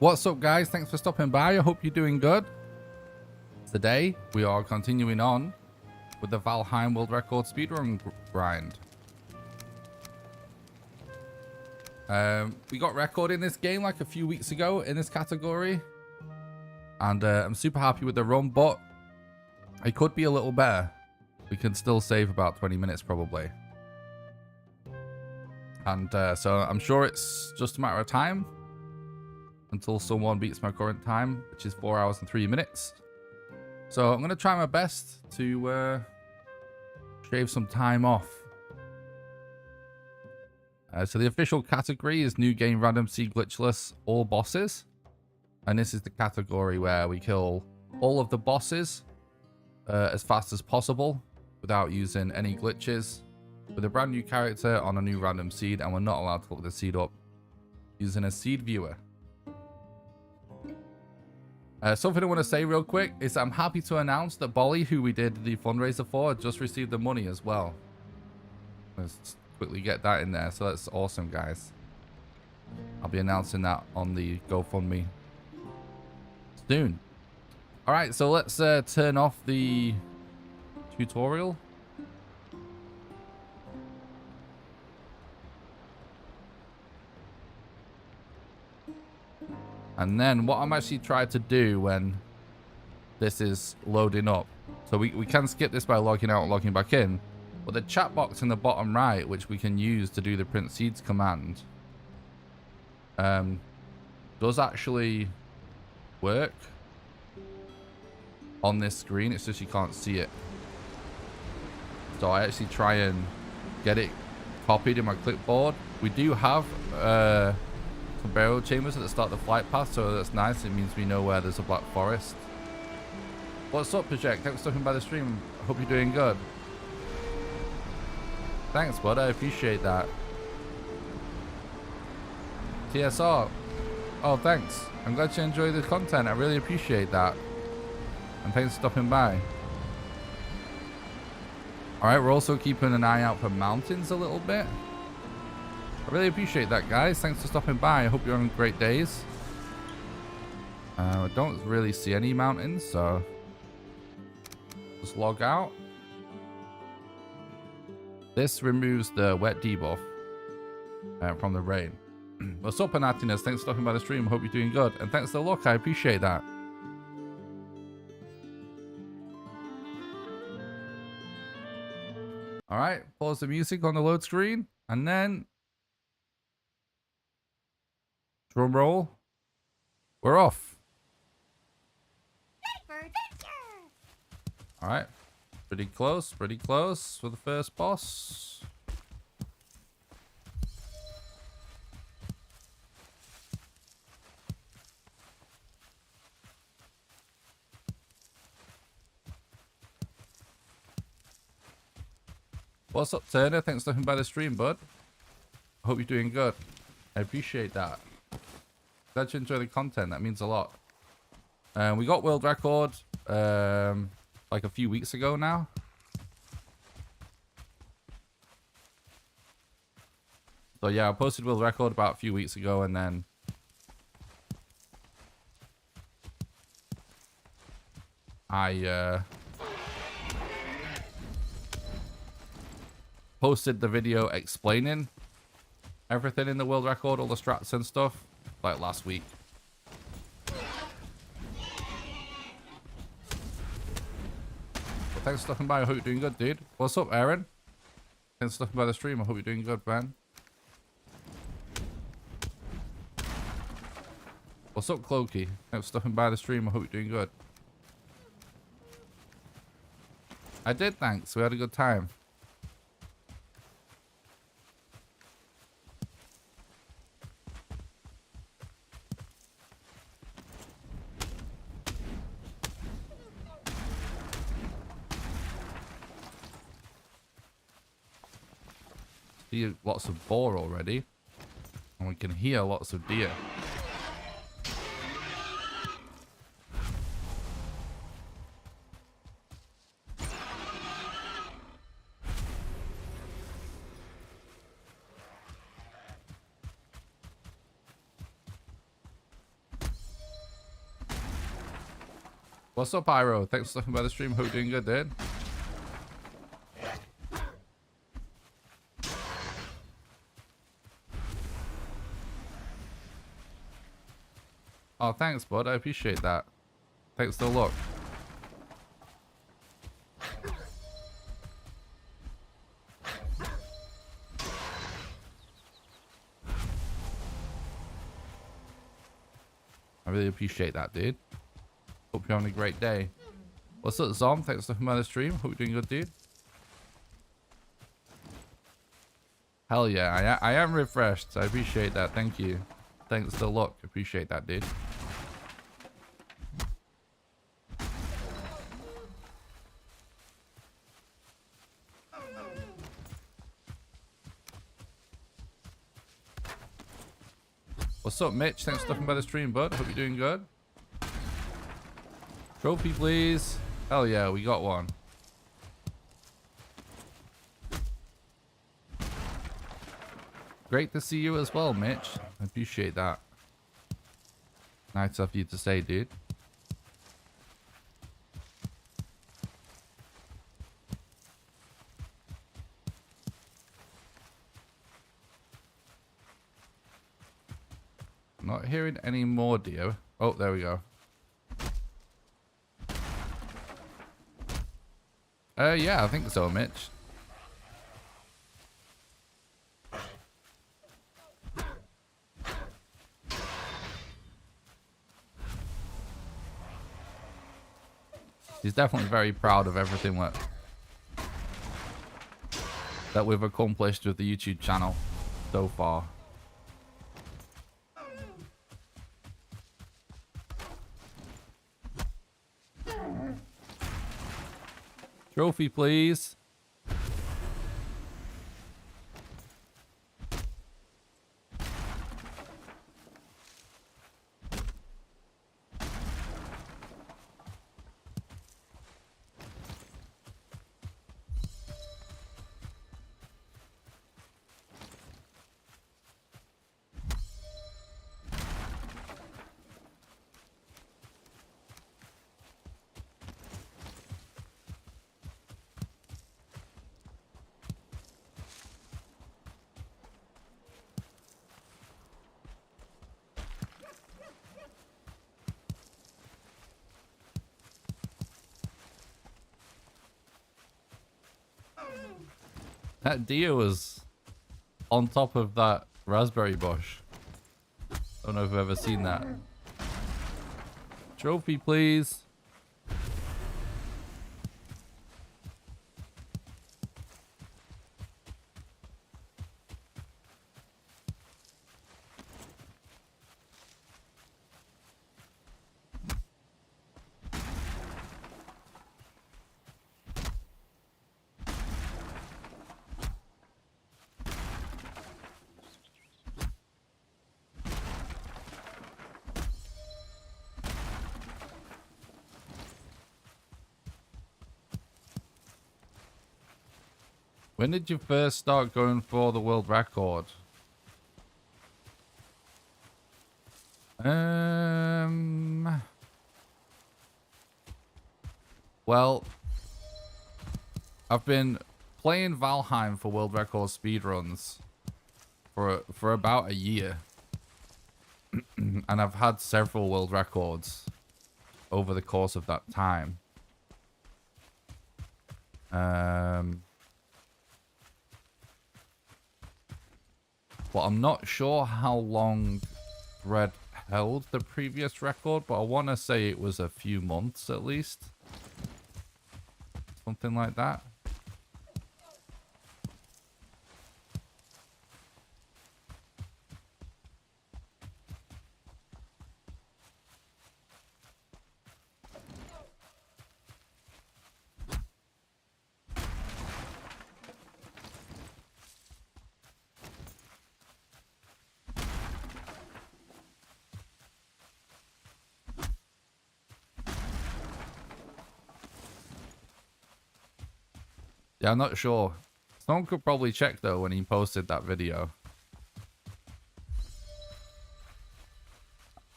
What's up, guys? Thanks for stopping by. I hope you're doing good. Today, we are continuing on with the Valheim World Record Speedrun grind. We got record in this game like a few weeks ago in this category. And I'm super happy with the run, but it could be a little better. We can still save about 20 minutes probably. And so I'm sure it's just a matter of time until someone beats my current time, which is 4 hours and 3 minutes. So I'm going to try my best to shave some time off. So the official category is New Game Random Seed Glitchless All Bosses. And this is the category where we kill all of the bosses as fast as possible without using any glitches, with a brand new character on a new random seed, and we're not allowed to look the seed up using a seed viewer. Something I want to say real quick is I'm happy to announce that Bolly, who we did the fundraiser for, just received the money as well. Let's quickly get that in there. So that's awesome, guys. I'll be announcing that on the GoFundMe soon. All right, so let's turn off the tutorial. And then what I'm actually trying to do when this is loading up. So we can skip this by logging out and logging back in. But the chat box in the bottom right, which we can use to do the print seeds command, does actually work on this screen. It's just you can't see it. So I actually try and get it copied in my clipboard. We do have burial chambers at the start of the flight path, so that's nice. It means we know where there's a black forest. What's up, Project? Thanks for stopping by the stream. Hope you're doing good. Thanks, bud. I appreciate that. TSR. Oh, thanks. I'm glad you enjoy the content. I really appreciate that. And thanks for stopping by. Alright, we're also keeping an eye out for mountains a little bit. I really appreciate that, guys. Thanks for stopping by. I hope you're having great days. I don't really see any mountains, so just log out. This removes the wet debuff from the rain. What's up, Anatinus? Thanks for stopping by the stream. Hope you're doing good. And thanks for the look. I appreciate that. All right, pause the music on the load screen, and then drum roll. We're off. All right, pretty close for the first boss. What's up, Turner? Thanks for stopping by the stream, bud. I hope you're doing good. I appreciate that. Glad you enjoy the content. That means a lot. We got world record like a few weeks ago now. So yeah, I posted world record about a few weeks ago, and then I posted the video explaining everything in the world record, all the strats and stuff, like last week. Well, thanks for stopping by. I hope you're doing good, dude. What's up, Aaron? Thanks for stopping by the stream. I hope you're doing good, man. What's up, Clokey? Thanks for stopping by the stream. I hope you're doing good. I did, thanks. We had a good time. See lots of boar already, and we can hear lots of deer. What's up, Pyro? Thanks for stopping by the stream. Hope you're doing good, dude. Oh, thanks, bud. I appreciate that. Thanks for the look. I really appreciate that, dude. Hope you're having a great day. What's up, Zom? Thanks for stopping by the stream. Hope you're doing good, dude. Hell yeah, I am refreshed. I appreciate that. Thank you. Thanks for the look. Appreciate that, dude. What's up, Mitch? Thanks for stopping by the stream, bud. Hope you're doing good. Trophy, please. Hell yeah, we got one. Great to see you as well, Mitch. I appreciate that. Nice of you to say, dude. Not hearing any more, dear. Oh, there we go. Yeah, I think so, Mitch. He's definitely very proud of everything that we've accomplished with the YouTube channel so far. Trophy, please. That deer was on top of that raspberry bush. I don't know if I've ever seen that. Trophy, please. When did you first start going for the world record? Well, I've been playing Valheim for world record speedruns for about a year. And I've had several world records over the course of that time. But I'm not sure how long Red held the previous record, but I want to say it was a few months at least. Something like that. Yeah, I'm not sure. Someone could probably check though when he posted that video.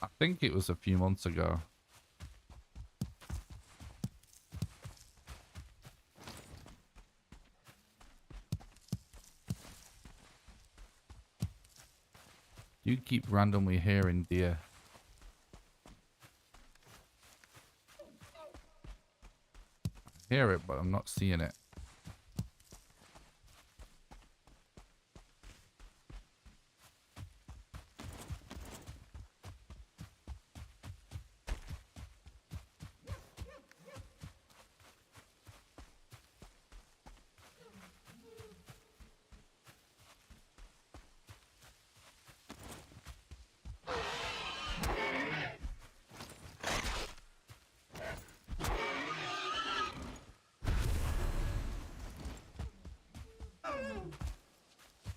I think it was a few months ago. do keep randomly hearing deer. I hear it, but I'm not seeing it.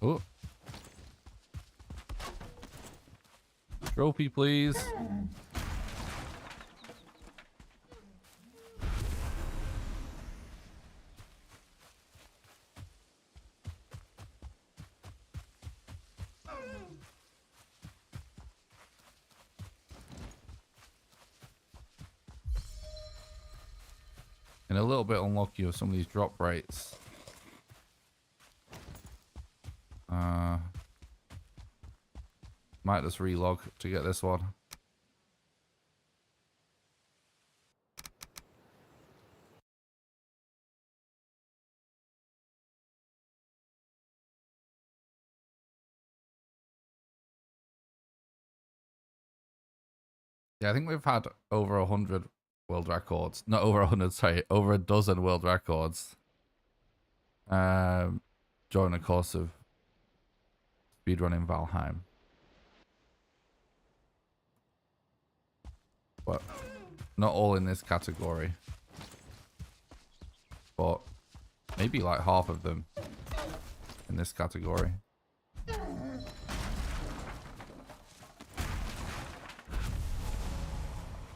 Oh. Trophy, please. And a little bit unlucky with some of these drop rates. Might just relog to get this one. Yeah, I think we've had over 100 world records. Not over 100, sorry. Over a dozen world records. During the course of speedrunning Valheim. But not all in this category. But maybe like half of them in this category.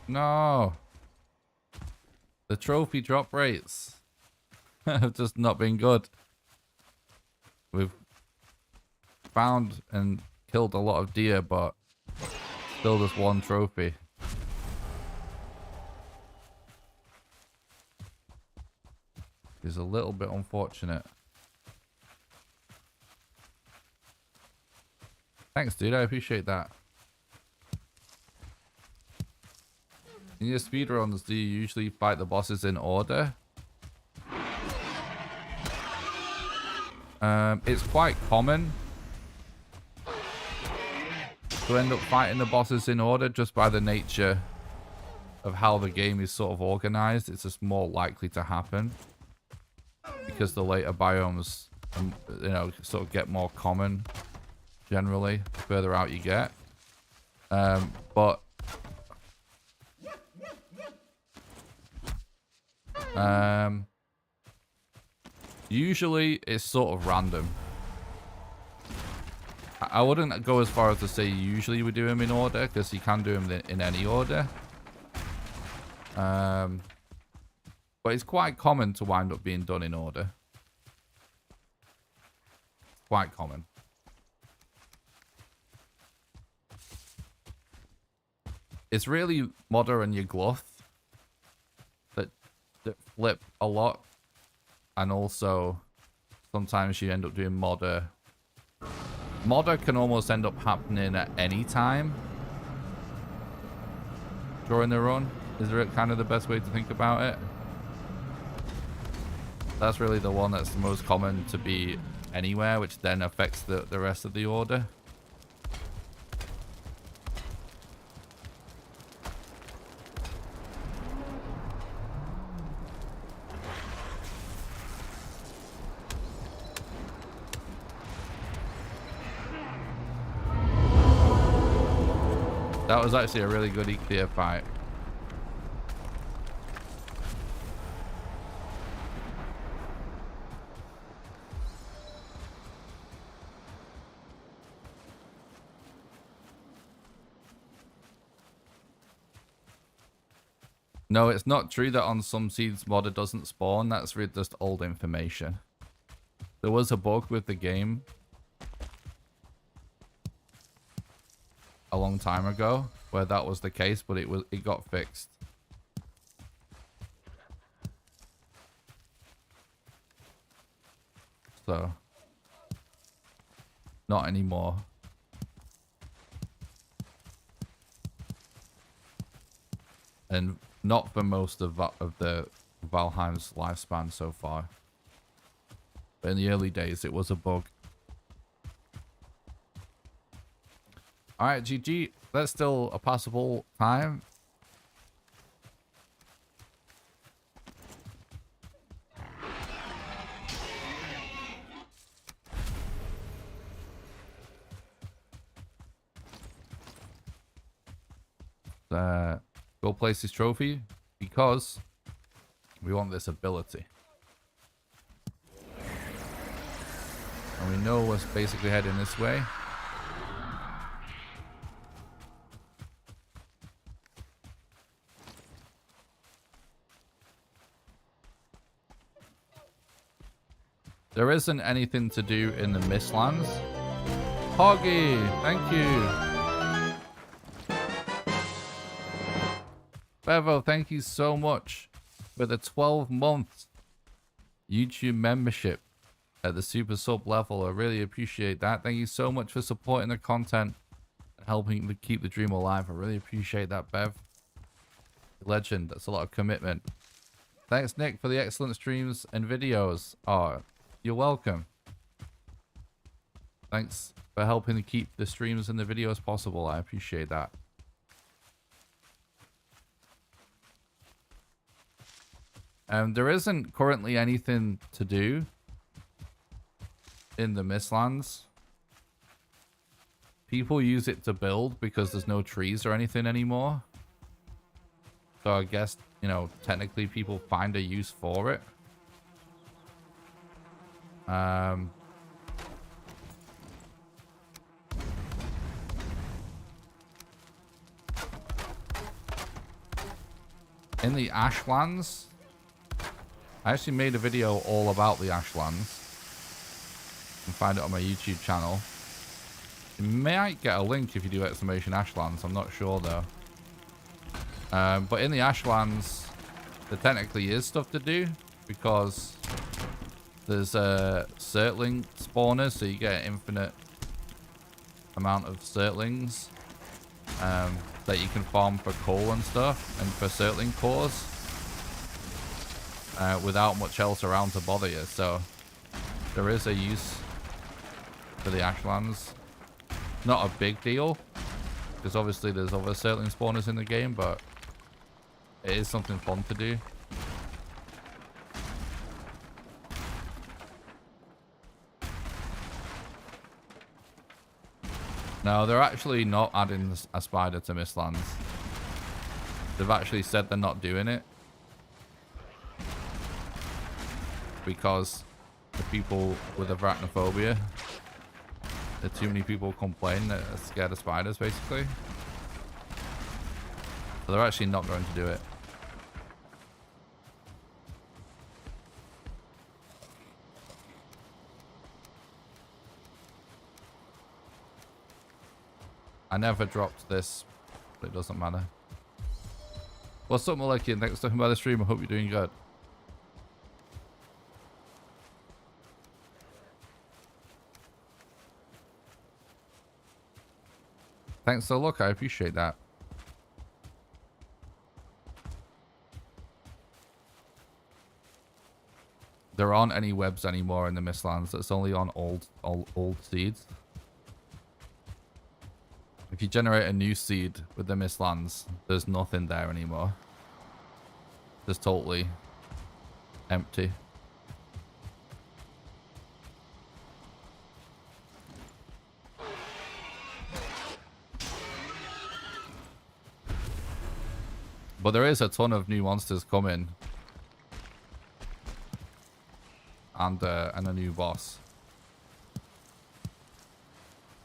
No. The trophy drop rates have just not been good. We've found and killed a lot of deer, but still just one trophy. Is a little bit unfortunate. Thanks, dude. I appreciate that. In your speedruns, do you usually fight the bosses in order? It's quite common to end up fighting the bosses in order just by the nature of how the game is sort of organized. It's just more likely to happen because the later biomes, you know, sort of get more common generally the further out you get. But usually it's sort of random. I wouldn't go as far as to say usually we do them in order, because you can do them in any order. But it's quite common to wind up being done in order. Quite common. It's really Modder and your Gluth that flip a lot. And also, sometimes you end up doing Modder. Modder can almost end up happening at any time during the run. Is there kind of the best way to think about it? That's really the one that's the most common to be anywhere, which then affects the rest of the order. That was actually a really good clear fight. No, it's not true that on some seeds Modder doesn't spawn. That's just old information. There was a bug with the game a long time ago where that was the case, but it got fixed. So not anymore. and not for most of the Valheim's lifespan so far. But in the early days, it was a bug. All right, GG. That's still a passable time. Go place this trophy because we want this ability. And we know we're basically heading this way. There isn't anything to do in the Mistlands. Hoggy, thank you. Bevo, thank you so much for the 12-month YouTube membership at the super sub level. I really appreciate that. Thank you so much for supporting the content and helping to keep the dream alive. I really appreciate that, Bev. Legend, that's a lot of commitment. Thanks, Nick, for the excellent streams and videos. Oh, you're welcome. Thanks for helping to keep the streams and the videos possible. I appreciate that. There isn't currently anything to do in the Mistlands. People use it to build because there's no trees or anything anymore. So I guess, you know, technically people find a use for it. In the Ashlands, I actually made a video all about the Ashlands. You can find it on my YouTube channel. You might get a link if you do exclamation Ashlands. I'm not sure though. But in the Ashlands, there technically is stuff to do because there's Surtling spawners, so you get an infinite amount of Surtlings that you can farm for coal and stuff and for Surtling cores. Without much else around to bother you, so there is a use for the Ashlands. Not a big deal, because obviously there's other Surtling spawners in the game, but it is something fun to do. No, they're actually not adding a spider to Mistlands. They've actually said they're not doing it because the people with arachnophobia, there are too many people complain that are scared of spiders, basically. So they're actually not going to do it. I never dropped this, but it doesn't matter. What's up, Maleki? Thanks for stopping by the stream. I hope you're doing good. Thanks for the look. I appreciate that. There aren't any webs anymore in the Mistlands. It's only on old seeds. If you generate a new seed with the Mistlands, there's nothing there anymore. Just totally empty. But there is a ton of new monsters coming. And a new boss.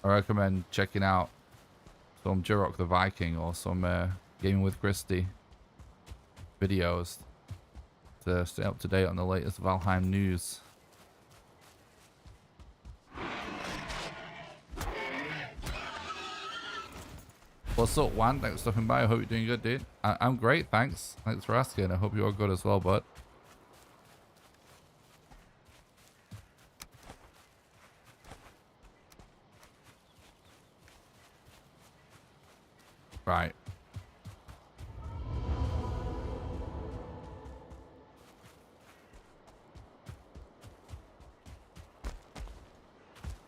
I recommend checking out some Jurok the Viking or some Gaming with Christy videos to stay up to date on the latest Valheim news. What's up, Wan? Thanks for stopping by. I hope you're doing good, dude. I'm great, thanks. Thanks for asking. I hope you're good as well, bud. Right.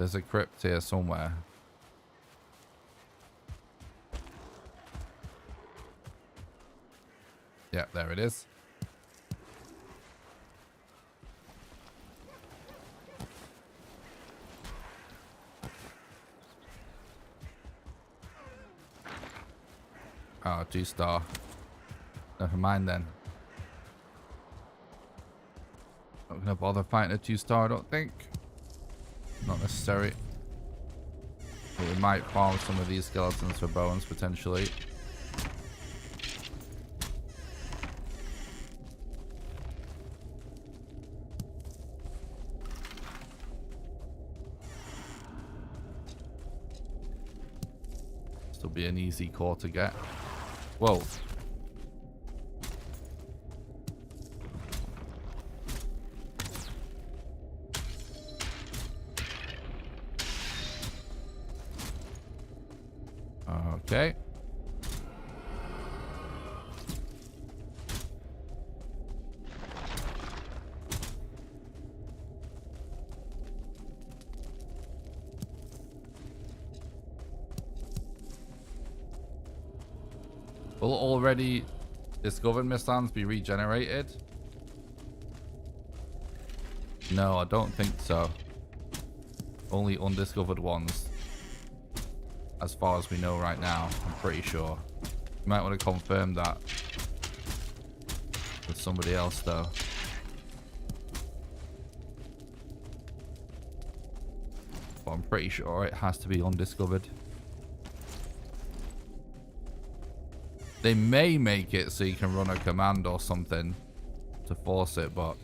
There's a crypt here somewhere. Yeah, there it is. Oh, 2-star. Never mind then. Not gonna bother fighting a 2-star, I don't think. Not necessary. But we might farm some of these skeletons for bones potentially. Still be an easy core to get. Whoa. Okay. Will already discovered misslands be regenerated? No, I don't think so. Only undiscovered ones. As far as we know right now, I'm pretty sure. You might want to confirm that with somebody else though. But I'm pretty sure it has to be undiscovered. They may make it so you can run a command or something to force it, but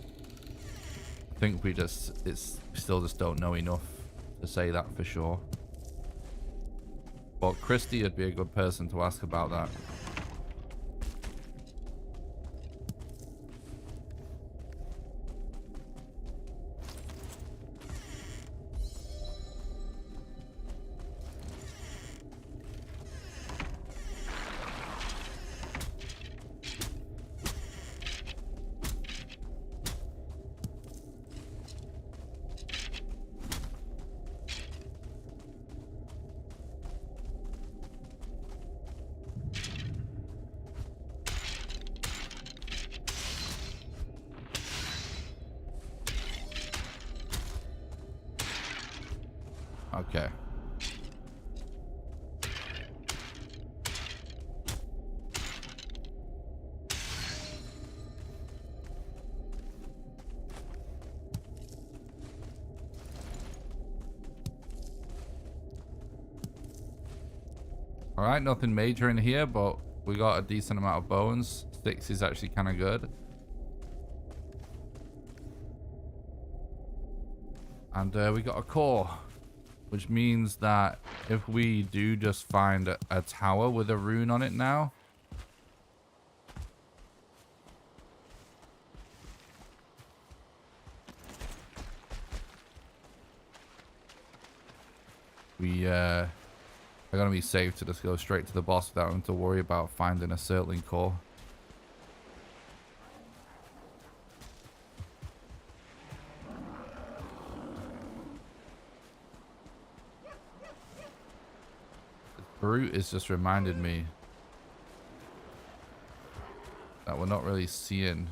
I think we still just don't know enough to say that for sure. But Christy would be a good person to ask about that. Okay. All right, nothing major in here, but we got a decent amount of bones. 6 is actually kind of good. And we got a core, which means that if we do just find a tower with a rune on it now, we are going to be safe to just go straight to the boss without having to worry about finding a Surtling core. Brute has just reminded me that we're not really seeing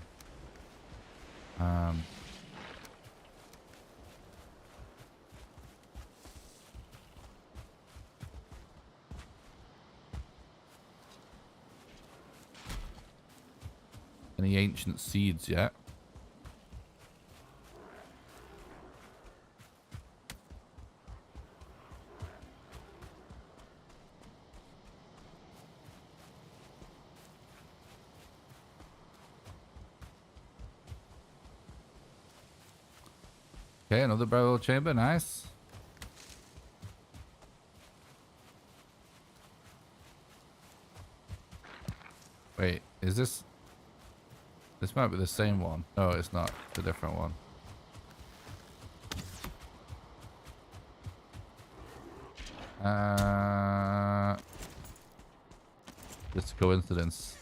any ancient seeds yet. Okay, another burial chamber, nice. Wait, is this... This might be the same one. No, it's not. It's a different one. Just a coincidence.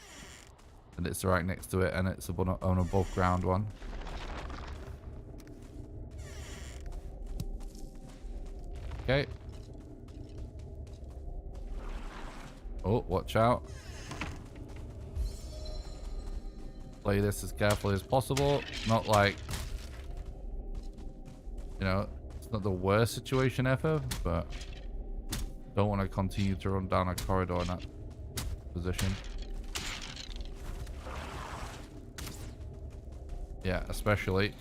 And it's right next to it, and it's an above ground one. Okay. Oh, watch out. Play this as carefully as possible. Not like, you know, it's not the worst situation ever, but don't want to continue to run down a corridor in that position. Yeah, especially.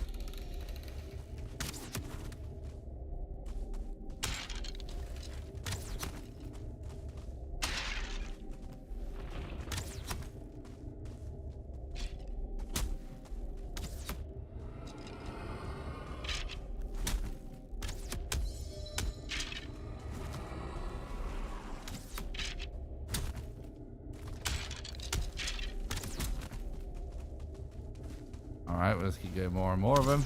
Alright, let's keep getting more and more of them.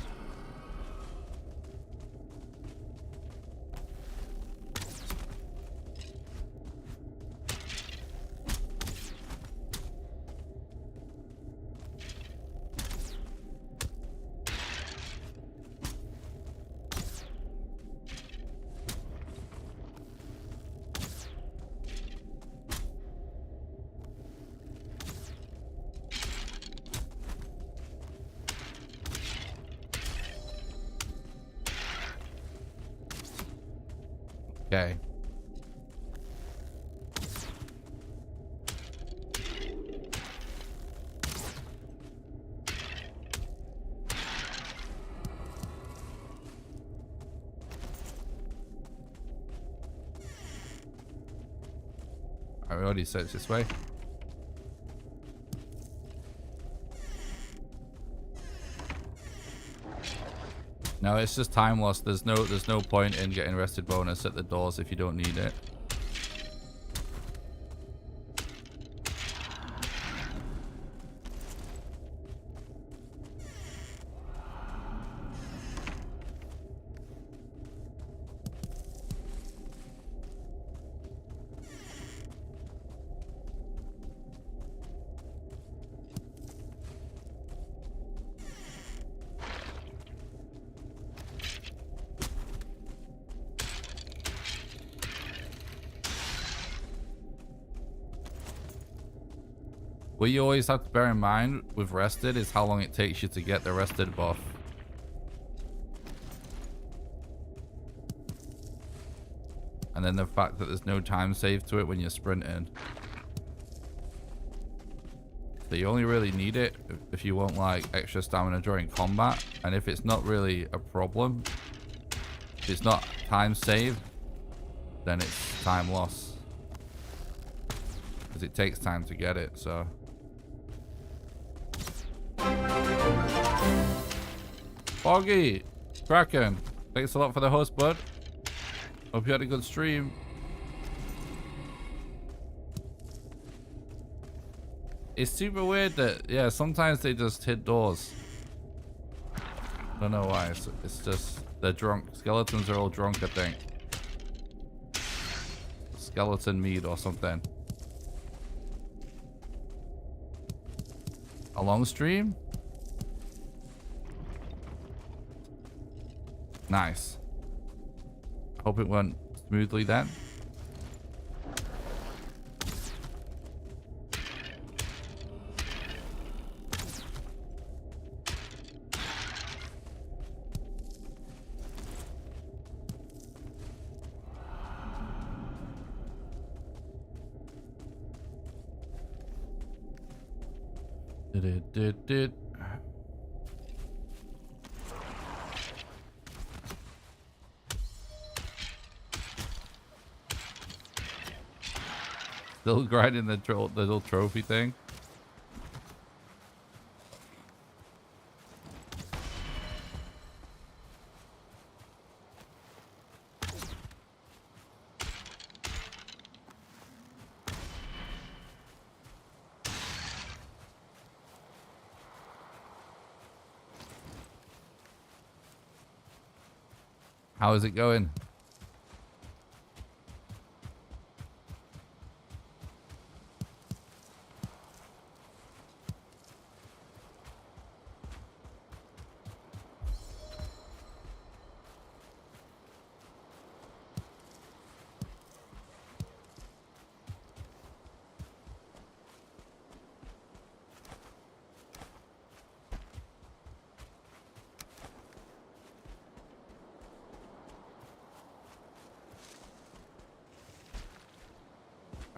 Okay. I already said it's this way. No, it's just time lost. There's no point in getting rested bonus at the doors if you don't need it. What you always have to bear in mind with rested is how long it takes you to get the rested buff. And then the fact that there's no time save to it when you're sprinting. So you only really need it if you want like extra stamina during combat. And if it's not really a problem, if it's not time saved, then it's time loss. Because it takes time to get it, so. Foggy, Kraken, thanks a lot for the host, bud. Hope you had a good stream. It's super weird that, yeah, sometimes they just hit doors. Don't know why. It's just they're drunk. Skeletons are all drunk, I think. Skeleton meat or something. A long stream? Nice. Hope it went smoothly then. Did. Still grinding the little trophy thing. How is it going?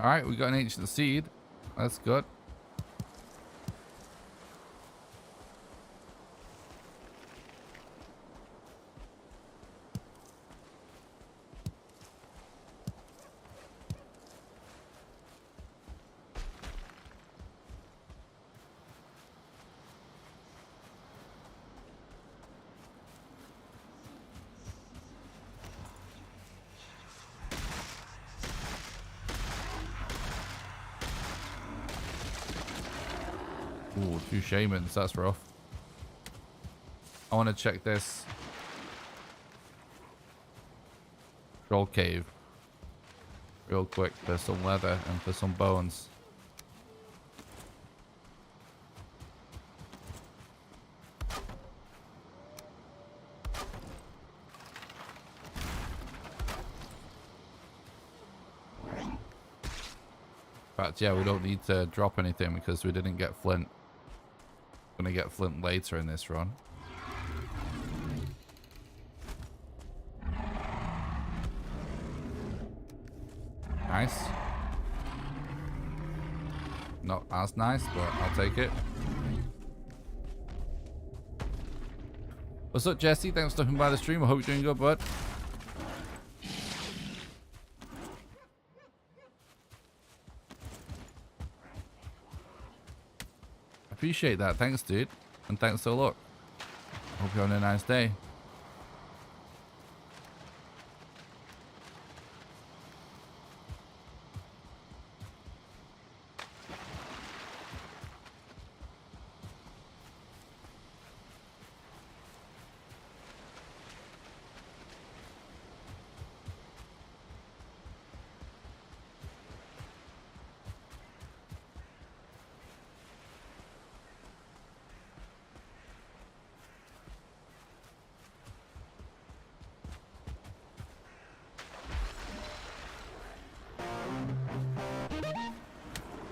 All right, we got an ancient seed. That's good. Ooh, 2 shamans. That's rough. I want to check this troll cave real quick for some leather and for some bones. In fact, yeah, we don't need to drop anything because we didn't get flint. Gonna get flint later in this run. Nice. Not as nice, but I'll take it. What's up, Jesse? Thanks for stopping by the stream. I hope you're doing good, bud. Appreciate that. Thanks, dude. And thanks for the look. Hope you're having a nice day.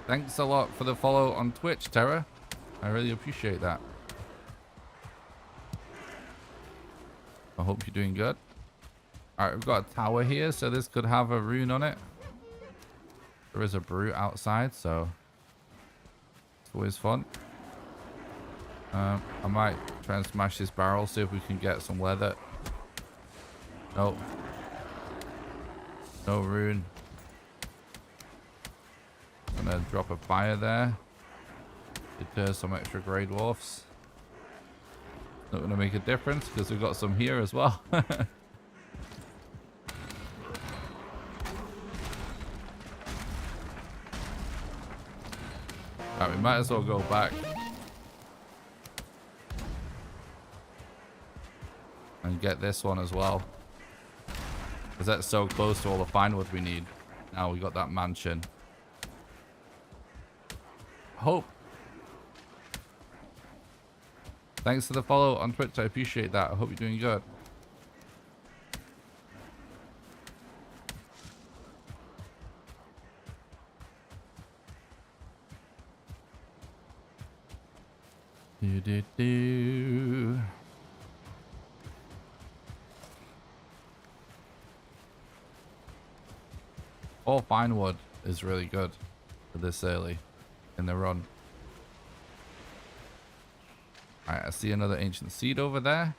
Thanks a lot for the follow on Twitch, Terra. I really appreciate that. I hope you're doing good. Alright, we've got a tower here, so this could have a rune on it. There is a brute outside, so it's always fun. I might try and smash this barrel, see if we can get some leather. Nope. No rune. Gonna drop a fire there. Deter some extra grey dwarfs. Not gonna make a difference because we've got some here as well. Right, we might as well go back and get this one as well, because that's so close to all the fine wood we need. Now we got that mansion. Hope. Thanks for the follow on Twitch. I appreciate that. I hope you're doing good. Do. All fine wood is really good for this early in the run. Alright, I see another ancient seed over there.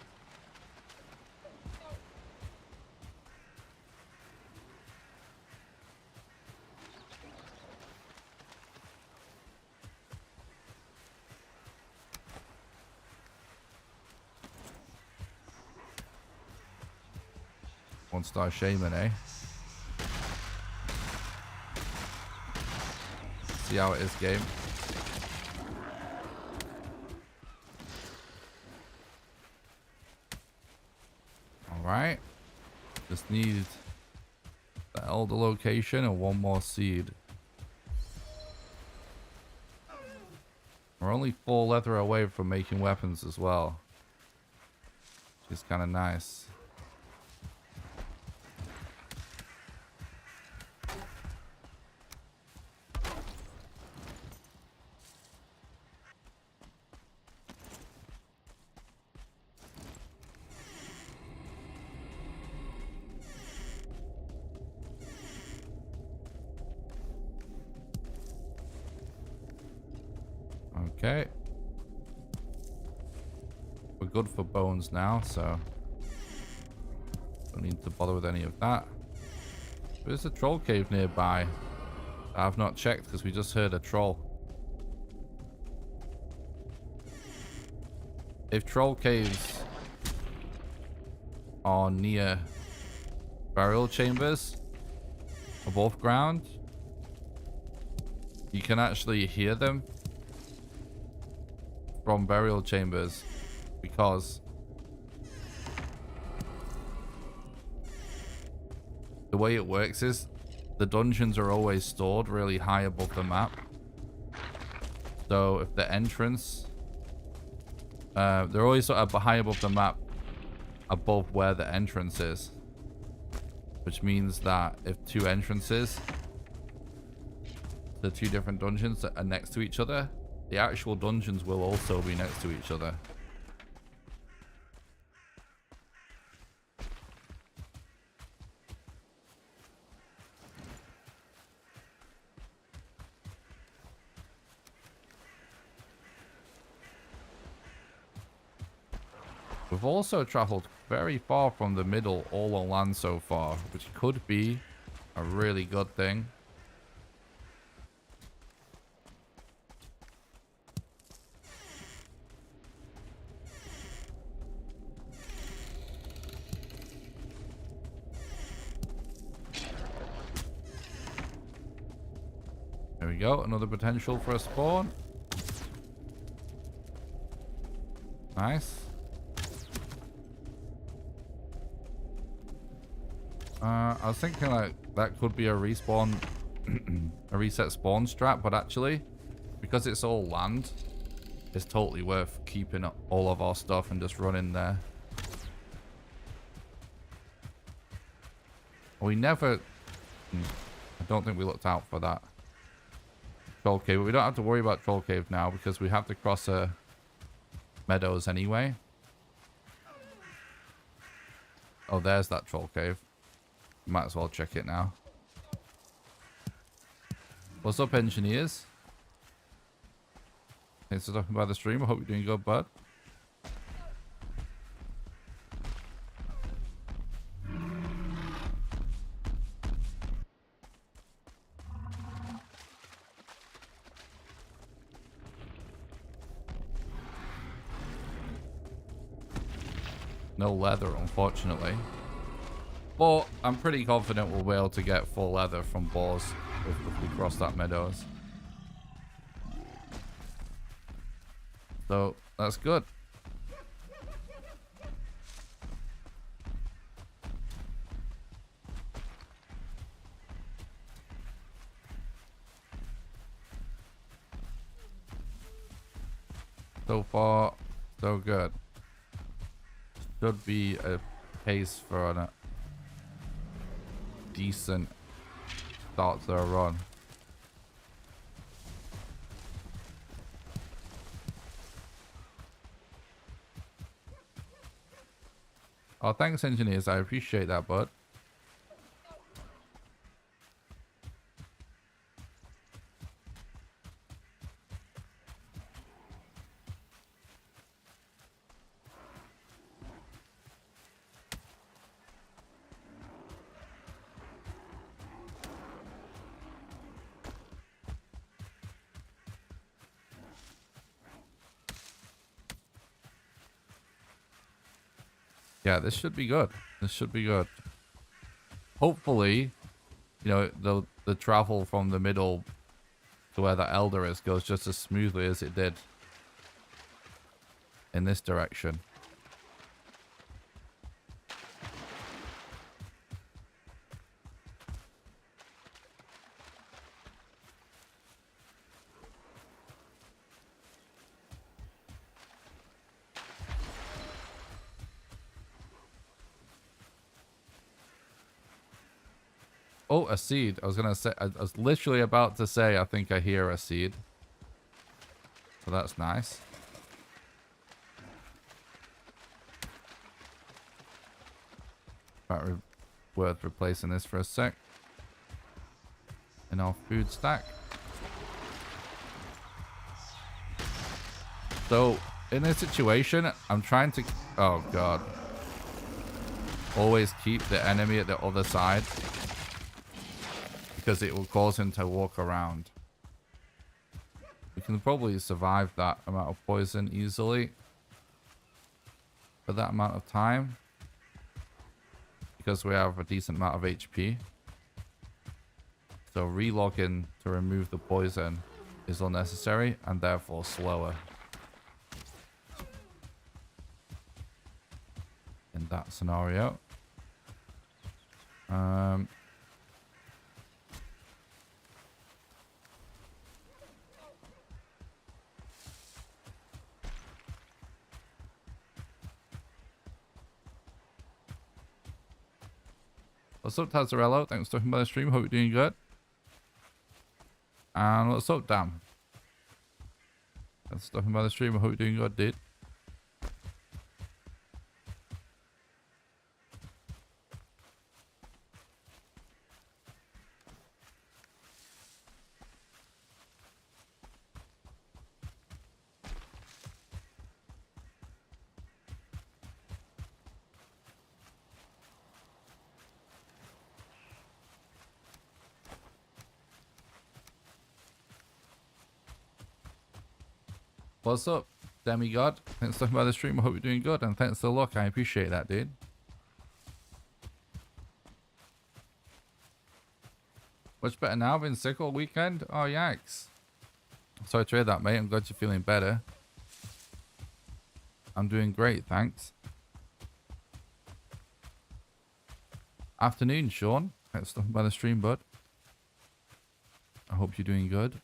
One-star shaman, eh? See how it is, game. Alright. Just need the elder location and one more seed. We're only 4 leather away from making weapons as well, which is kind of nice. Okay. We're good for bones now, so don't need to bother with any of that. There's a troll cave nearby. I've not checked because we just heard a troll. If troll caves are near burial chambers above ground, you can actually hear them from burial chambers because the way it works is the dungeons are always stored really high above the map. So if the entrance, they're always sort of high above the map, above where the entrance is, which means that if two entrances, the two different dungeons that are next to each other, the actual dungeons will also be next to each other. We've also traveled very far from the middle all on land so far, which could be a really good thing. There we go, another potential for a spawn. Nice. I was thinking like that could be a respawn, a reset spawn strat, but actually, because it's all land, it's totally worth keeping all of our stuff and just running there. We never, I don't think we looked out for that troll cave, but we don't have to worry about troll cave now because we have to cross meadows anyway. Oh, there's that troll cave. Might as well check it now. What's up, engineers? Thanks for stopping by the stream. I hope you're doing good, bud. No leather, unfortunately. But I'm pretty confident we'll be able to get full leather from boars if we cross that meadows. So that's good. So far, so good. Should be a pace for a decent start to a run. Oh, thanks, engineers. I appreciate that, bud. Yeah, this should be good. This should be good. Hopefully, you know, the travel from the middle to where the elder is goes just as smoothly as it did in this direction. Oh, a seed. I was gonna say, I was literally about to say, I think I hear a seed. So that's nice. Right, worth replacing this for a sec. In our food stack. So, in this situation, I'm trying to... Oh, God. Always keep the enemy at the other side. Because it will cause him to walk around. We can probably survive that amount of poison easily. For that amount of time. Because we have a decent amount of HP. So relogging to remove the poison is unnecessary and therefore slower. In that scenario. What's up, Tazarello? Thanks for stopping by the stream. Hope you're doing good. And what's up, Dan? Thanks for stopping by the stream. I hope you're doing good, dude. What's up, Demigod? Thanks for stopping by the stream. I hope you're doing good. And thanks for the look. I appreciate that, dude. Much better now. Been sick all weekend. Oh, yikes. Sorry to hear that, mate. I'm glad you're feeling better. I'm doing great, thanks. Afternoon, Sean. Thanks for stopping by the stream, bud. I hope you're doing good.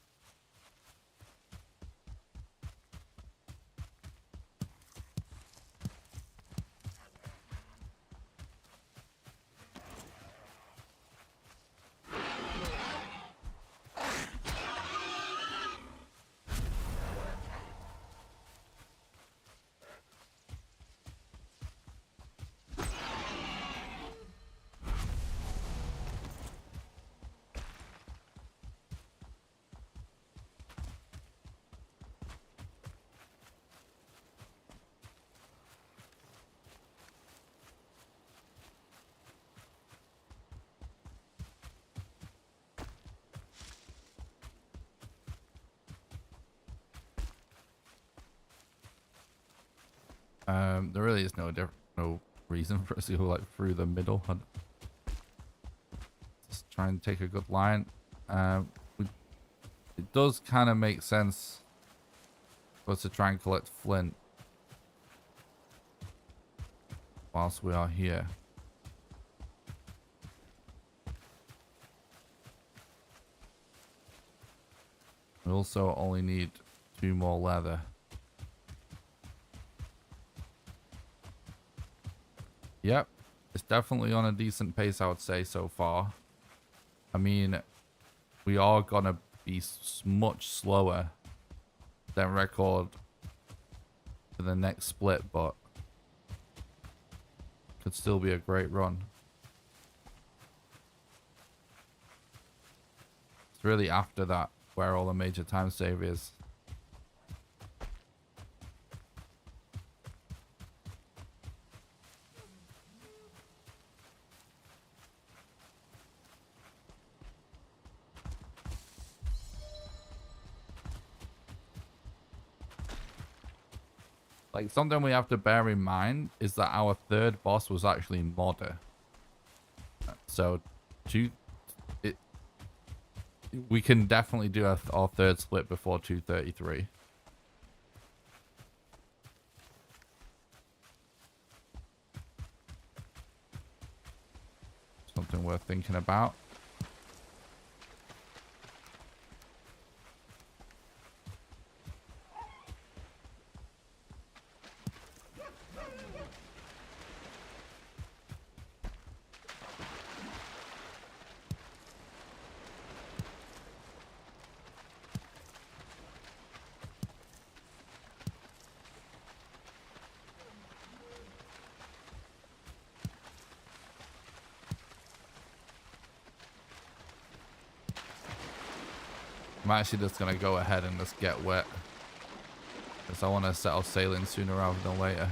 There really is no reason for us to go like through the middle. Just try and take a good line. It does kind of make sense for us to try and collect flint whilst we are here. We also only need 2 more leather. Yep, it's definitely on a decent pace, I would say, so far. I mean, we are gonna be much slower than record for the next split, but could still be a great run. It's really after that where all the major time save is. Like, something we have to bear in mind is that our third boss was actually modder. So, we can definitely do our third split before 2:33. Something worth thinking about. I'm actually just gonna go ahead and just get wet I want to set off sailing sooner rather than later.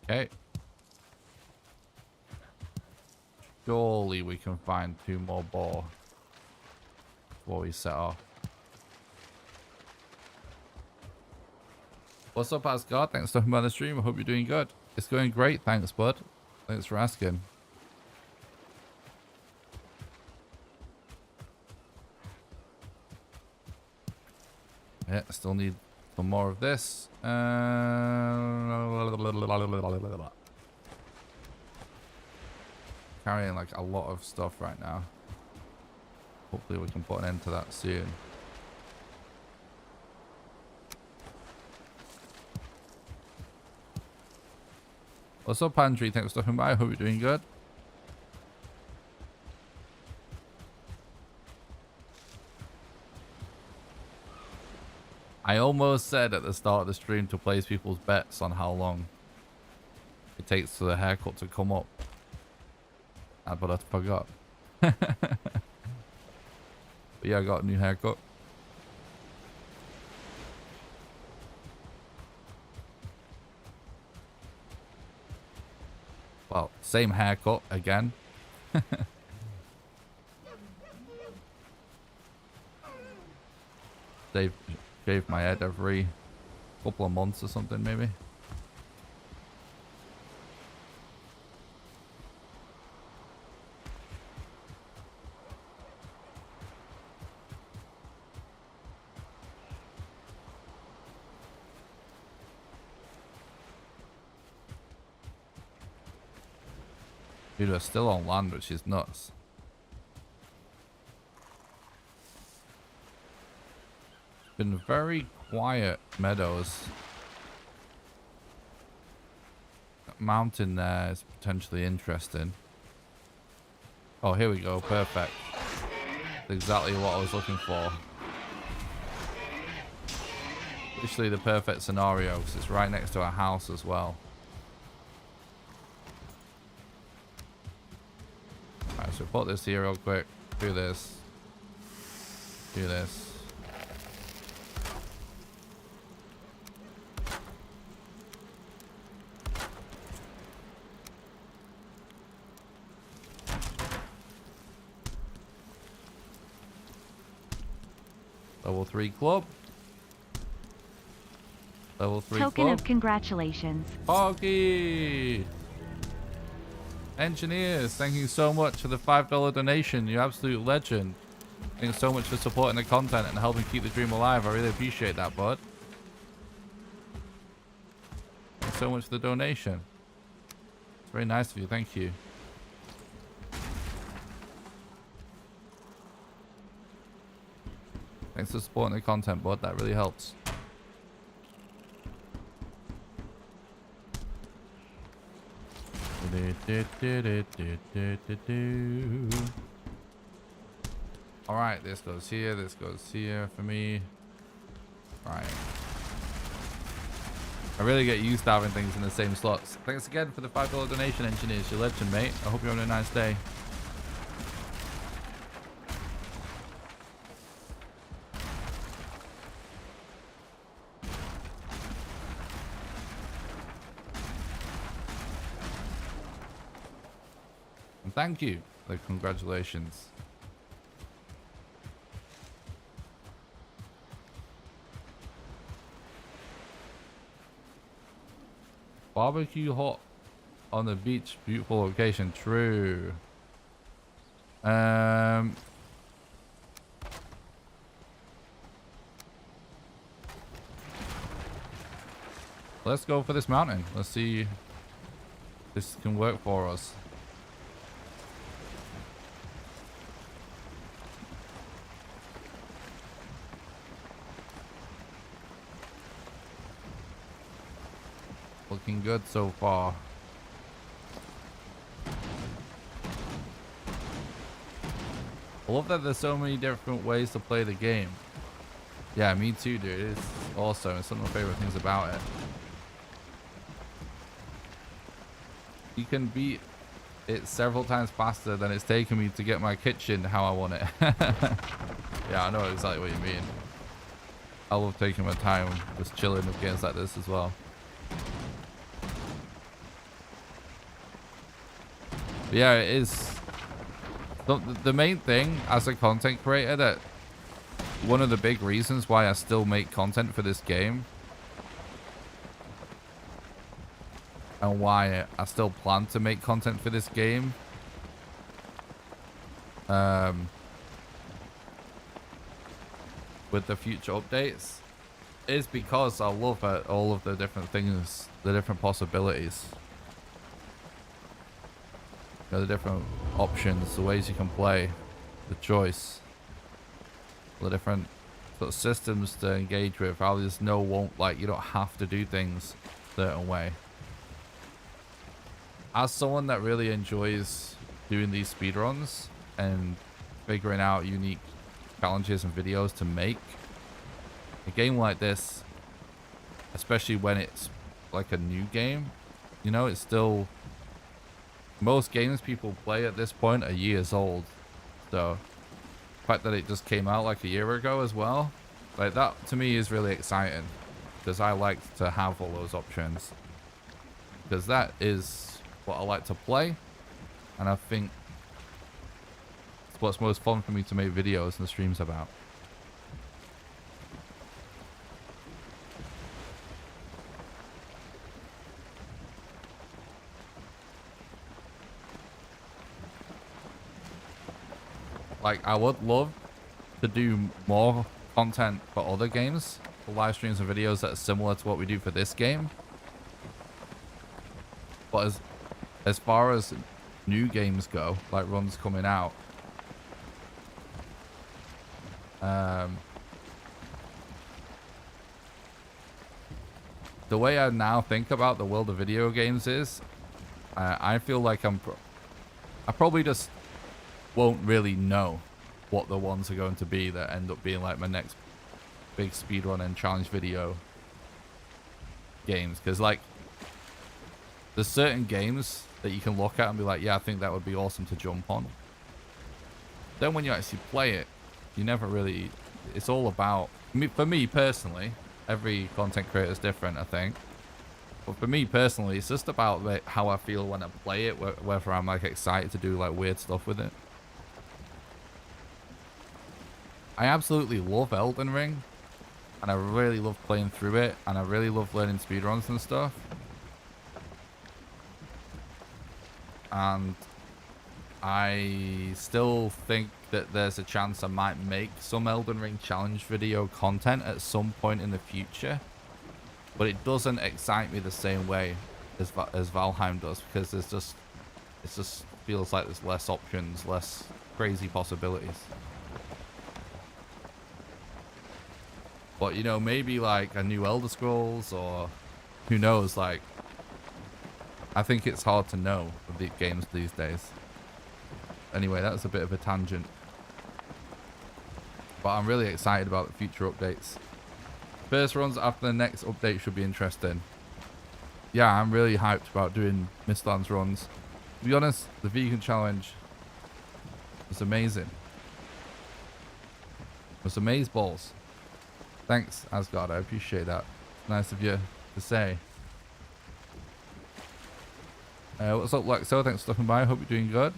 Okay. Surely we can find 2 more boar before we set off. What's up, Asgard? Thanks for stopping by the stream. I hope you're doing good. It's going great. Thanks, bud. Thanks for asking. Yeah, still need some more of this. Carrying like a lot of stuff right now. Hopefully we can put an end to that soon. What's up, Pandry? Thanks for stopping by. I hope you're doing good. I almost said at the start of the stream to place people's bets on how long it takes for the haircut to come up. But I forgot. But yeah, I got a new haircut. Well, same haircut again. They've shaved my head every couple of months or something, maybe. Dude, we're still on land, which is nuts. Been very quiet meadows. That mountain there is potentially interesting. Oh, here we go. Perfect. That's exactly what I was looking for. Literally the perfect scenario because it's right next to a house as well. Alright, so put this here real quick. Do this. Do this. Level 3 club. Level 3 Token club. of congratulations. Poggy! Engineers, thank you so much for the $5 donation. You're absolute legend. Thanks so much for supporting the content and helping keep the dream alive. I really appreciate that, bud. Thanks so much for the donation. It's very nice of you. Thank you. Thanks for supporting the content, bud. That really helps. Alright, this goes here for me. Right. I really get used to having things in the same slots. Thanks again for the $5 donation, engineers. You're legend, mate. I hope you're having a nice day. And thank you for the congratulations. Barbecue hut on the beach, beautiful location. True. Let's go for this mountain. Let's see if this can work for us. Looking good so far. I love that there's so many different ways to play the game. Yeah, me too, dude. It's awesome. It's one of my favorite things about it. You can beat it several times faster than it's taken me to get my kitchen how I want it. Yeah, I know exactly what you mean. I love taking my time just chilling with games like this as well. But yeah, it is. The main thing as a content creator, that one of the big reasons why I still make content for this game and why I still plan to make content for this game with the future updates is because I love all of the different things, the different possibilities, you know, the different options, the ways you can play, the choice, the different sort of systems to engage with, how there's no won't, like, you don't have to do things a certain way. As someone that really enjoys doing these speedruns and figuring out unique challenges and videos to make, a game like this, especially when it's like a new game, you know, it's still, most games people play at this point are years old. So the fact that it just came out like a year ago as well, like, that to me is really exciting, because I like to have all those options, because that is what I like to play, and I think it's what's most fun for me to make videos and streams about. Like, I would love to do more content for other games, for live streams and videos that are similar to what we do for this game. But as far as new games go, like runs coming out, the way I now think about the world of video games is, I feel like I probably just won't really know what the ones are going to be that end up being like my next big speedrun and challenge video games, because like there's certain games that you can look at and be like, yeah, I think that would be awesome to jump on. Then when you actually play it, you never really, it's all about, for me personally, every content creator is different, I think, but for me personally, it's just about like how I feel when I play it, whether I'm like excited to do like weird stuff with it. I absolutely love Elden Ring, and I really love playing through it, and I really love learning speedruns and stuff. And I still think that there's a chance I might make some Elden Ring challenge video content at some point in the future, but it doesn't excite me the same way as Valheim does, because it just feels like there's less options, less crazy possibilities. But, you know, maybe like a new Elder Scrolls, or who knows, like, I think it's hard to know with the games these days. Anyway, that's a bit of a tangent. But I'm really excited about the future updates. First runs after the next update should be interesting. Yeah, I'm really hyped about doing Mistlands runs. To be honest, the vegan challenge was amazing. It was amazeballs. Thanks, Asgard. I appreciate that. Nice of you to say. What's up, Lexo? Thanks for stopping by. Hope you're doing good.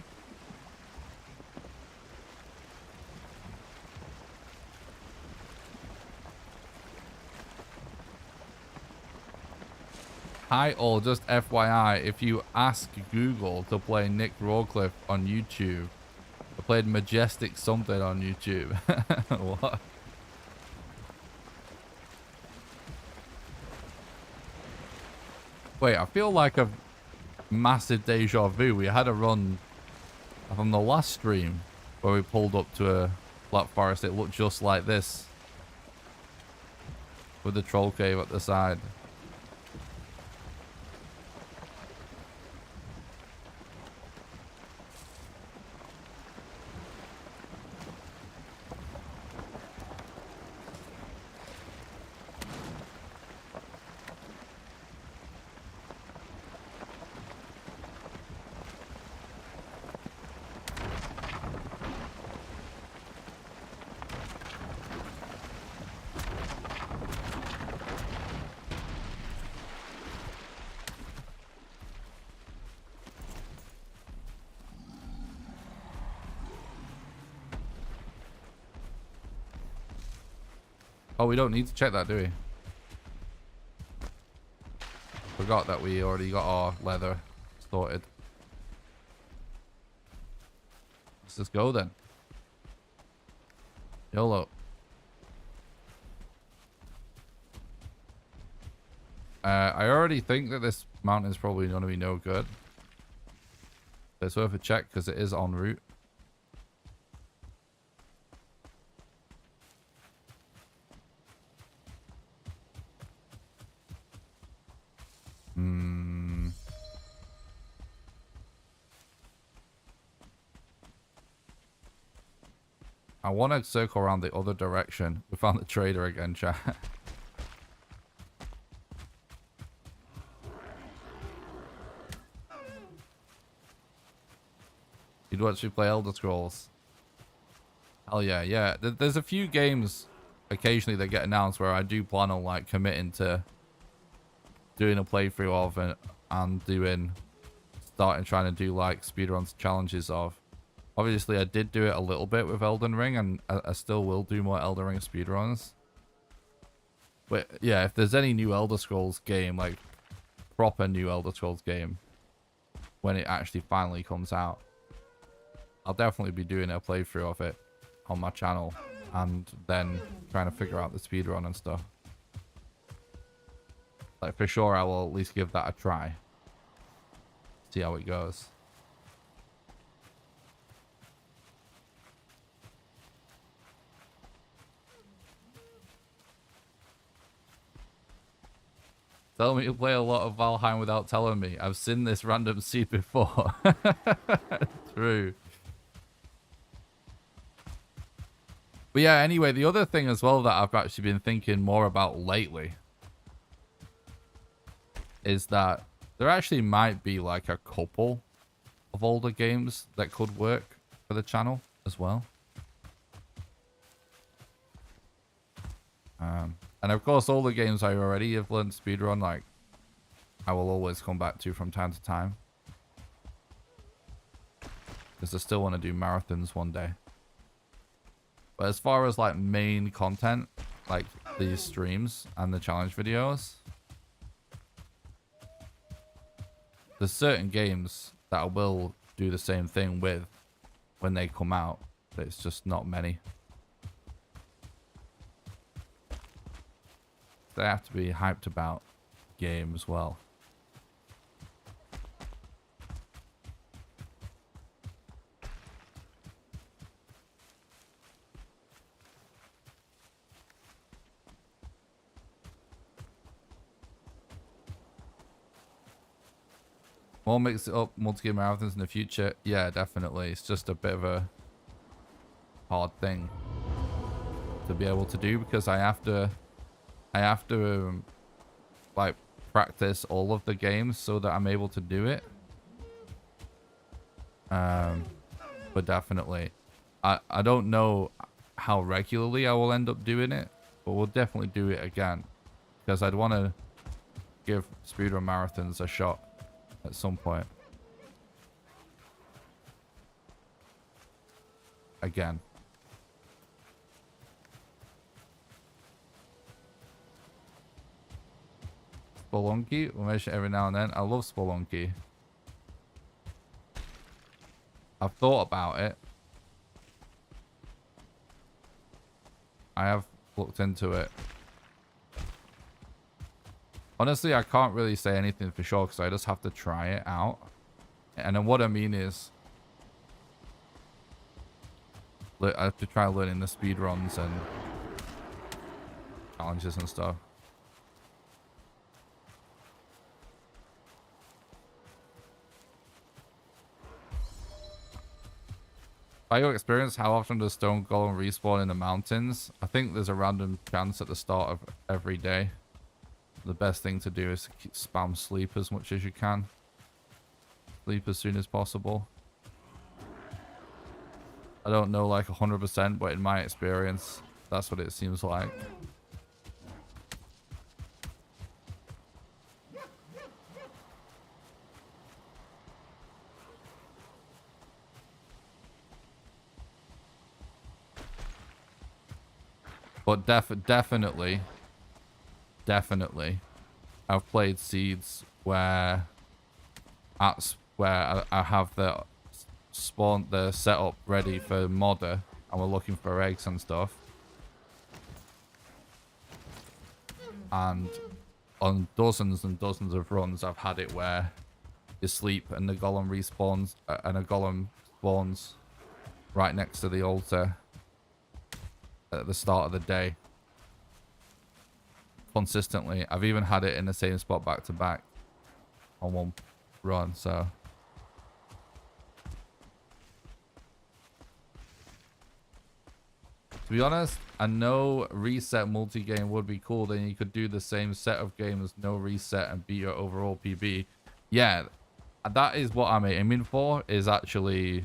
Hi all, just FYI, if you ask Google to play Nick Rawcliffe on YouTube, I played Majestic something on YouTube. What? Wait, I feel like a massive deja vu. We had a run from the last stream where we pulled up to a Black Forest. It looked just like this, with the troll cave at the side. Oh, we don't need to check that, do we? Forgot that we already got our leather sorted. Let's just go then. YOLO. I already think that this mountain is probably going to be no good. But it's worth a check because it is en route. I want to circle around the other direction. We found the trader again, chat. You'd watch me play Elder Scrolls. Hell yeah, yeah. There's a few games occasionally that get announced where I do plan on like committing to doing a playthrough of and starting trying to do like speedruns challenges of. Obviously, I did do it a little bit with Elden Ring, and I still will do more Elden Ring speedruns. But yeah, if there's any new Elder Scrolls game, like proper new Elder Scrolls game, when it actually finally comes out, I'll definitely be doing a playthrough of it on my channel, and then trying to figure out the speedrun and stuff. Like for sure, I will at least give that a try. See how it goes. Tell me to play a lot of Valheim without telling me. I've seen this random seed before. True. But yeah, anyway, the other thing as well that I've actually been thinking more about lately is that there actually might be like a couple of older games that could work for the channel as well. And of course, all the games I already have learned speedrun, like, I will always come back to from time to time. Because I still want to do marathons one day. But as far as, like, main content, like these streams and the challenge videos, there's certain games that I will do the same thing with when they come out. But it's just not many. They have to be hyped about game as well. More mix it up, multi-game marathons in the future. Yeah, definitely. It's just a bit of a hard thing to be able to do because I have to like practice all of the games so that I'm able to do it. But definitely, I don't know how regularly I will end up doing it, but we'll definitely do it again because I'd want to give speedrun marathons a shot at some point. Again. Spelunky, we'll mention it every now and then. I love Spelunky. I've thought about it. I have looked into it. Honestly, I can't really say anything for sure because I just have to try it out. And then what I mean is, I have to try learning the speedruns and challenges and stuff. By your experience, how often does stone golem respawn in the mountains? I think there's a random chance at the start of every day. The best thing to do is to spam sleep as much as you can. Sleep as soon as possible. I don't know like 100%, but in my experience, that's what it seems like. But definitely, I've played seeds where I have the setup ready for modder, and we're looking for eggs and stuff. And on dozens and dozens of runs, I've had it where you sleep and the golem respawns, and a golem spawns right next to the altar at the start of the day. Consistently. I've even had it in the same spot back to back on one run, so. To be honest, I know reset multi-game would be cool. Then you could do the same set of games, no reset, and beat your overall PB. Yeah, that is what I'm aiming for, is actually...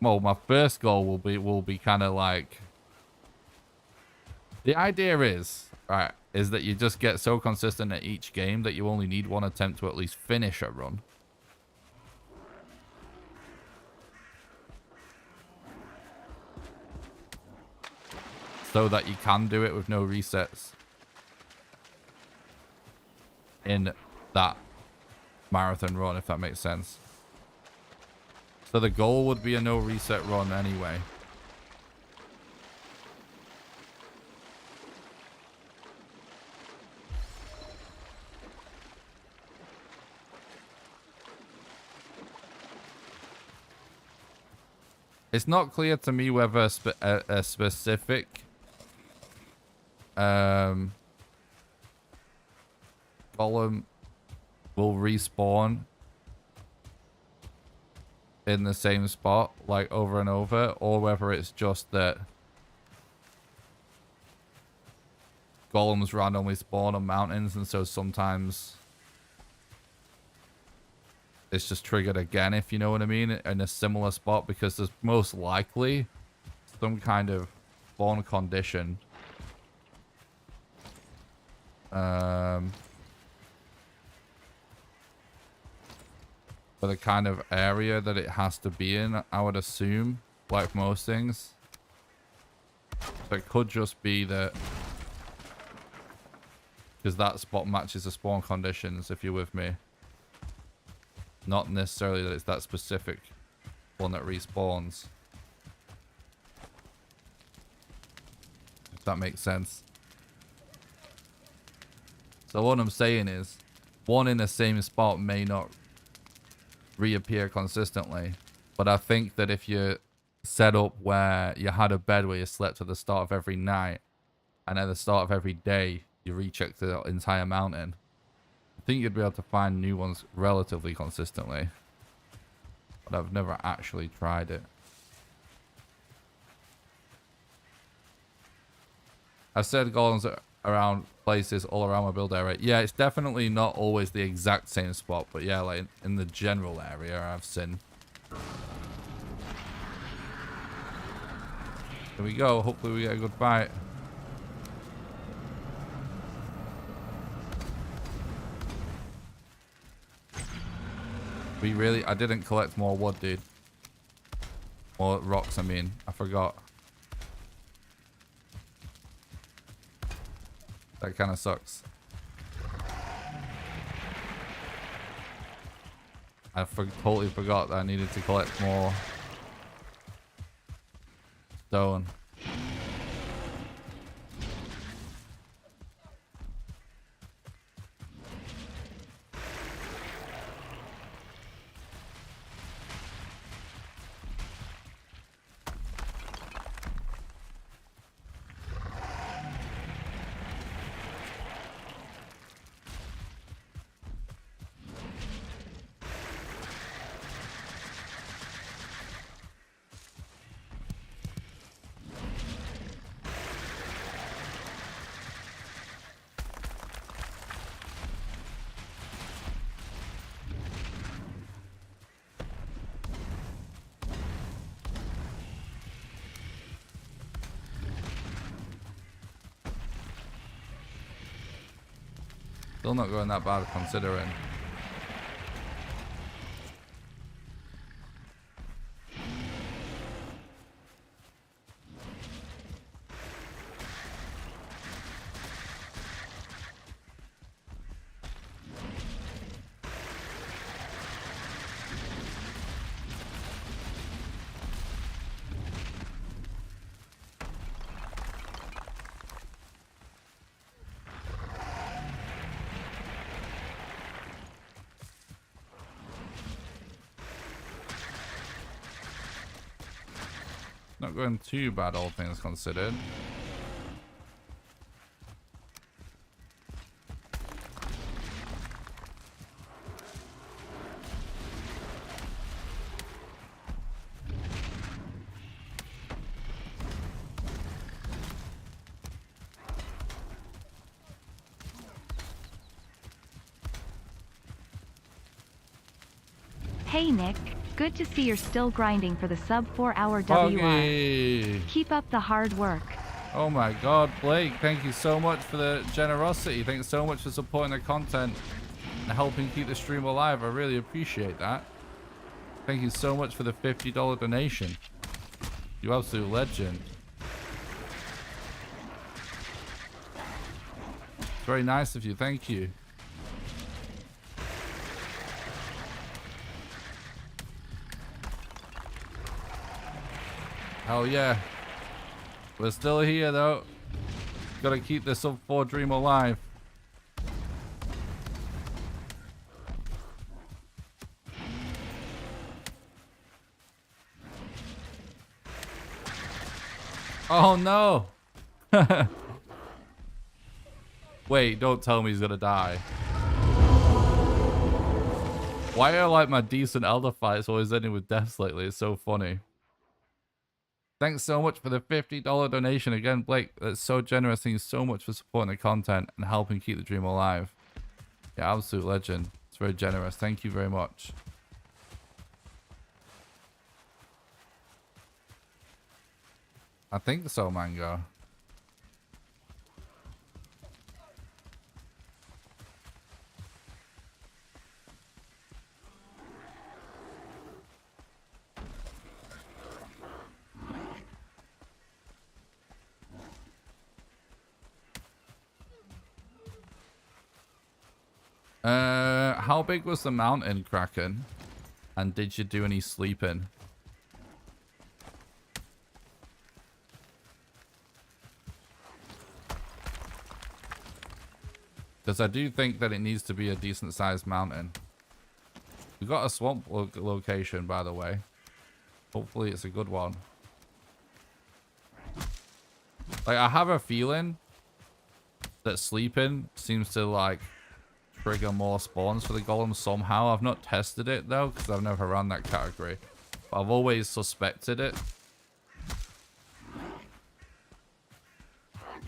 Well, my first goal will be kind of like... The idea is, right, is that you just get so consistent at each game that you only need one attempt to at least finish a run. So that you can do it with no resets in that marathon run, if that makes sense. So the goal would be a no reset run anyway. It's not clear to me whether a specific golem will respawn in the same spot like over and over, or whether it's just that golems randomly spawn on mountains, and so sometimes it's just triggered again, if you know what I mean, in a similar spot, because there's most likely some kind of spawn condition for the kind of area that it has to be in, I would assume, like most things. So it could just be that because that spot matches the spawn conditions, if you're with me. Not necessarily that it's that specific one that respawns. If that makes sense. So what I'm saying is, one in the same spot may not reappear consistently, but I think that if you set up where you had a bed where you slept at the start of every night, and at the start of every day you recheck the entire mountain, I think you'd be able to find new ones relatively consistently. But I've never actually tried it. I've said golems around places all around my build area. Yeah, it's definitely not always the exact same spot, but yeah, like in the general area I've seen. Here we go. Hopefully we get a good fight. I didn't collect more wood, dude. More rocks, I mean. I forgot. That kind of sucks. I totally forgot that I needed to collect more stone. Still not going that bad considering. Not going too bad, all things considered. Hey Nick, good to see you're still grinding for the sub 4-hour WR. Buggy. Keep up the hard work. Oh my god, Blake, thank you so much for the generosity. Thanks so much for supporting the content and helping keep the stream alive. I really appreciate that. Thank you so much for the $50 donation. You absolute legend. It's very nice of you, thank you. Hell yeah. We're still here though. Gotta keep the sub 4 dream alive. Oh no. Wait, don't tell me he's gonna die. Why are like my decent elder fights always ending with deaths lately? It's so funny. Thanks so much for the $50 donation again, Blake. That's so generous. Thank you so much for supporting the content and helping keep the dream alive. Yeah, absolute legend. It's very generous. Thank you very much. I think so, Mango. How big was the mountain, Kraken? And did you do any sleeping? Because I do think that it needs to be a decent sized mountain. We got a swamp location, by the way. Hopefully it's a good one. Like, I have a feeling that sleeping seems to, like, trigger more spawns for the golem somehow. I've not tested it, though, because I've never run that category. But I've always suspected it.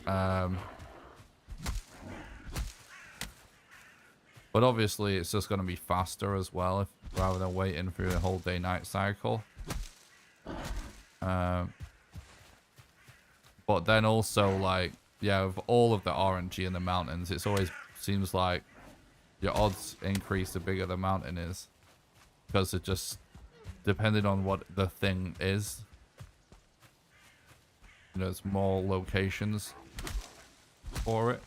But obviously, it's just going to be faster as well, rather than waiting through the whole day-night cycle. But then also, like, yeah, with all of the RNG in the mountains, it's always seems like your odds increase the bigger the mountain is. Because it just, depending on what the thing is, you know, there's more locations for it.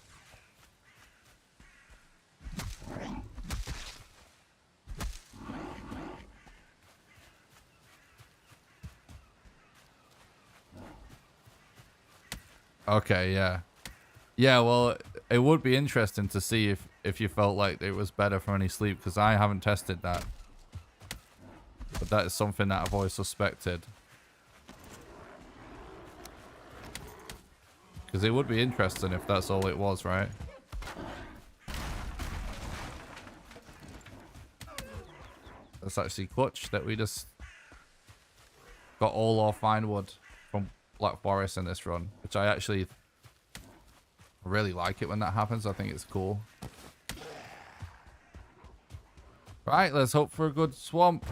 Okay, yeah. Yeah, well, it would be interesting to see if you felt like it was better for any sleep, because I haven't tested that. But that is something that I've always suspected. Because it would be interesting if that's all it was, right? That's actually clutch that we just got all our fine wood from Black Forest in this run, which I actually really like it when that happens. I think it's cool. Right, let's hope for a good swamp.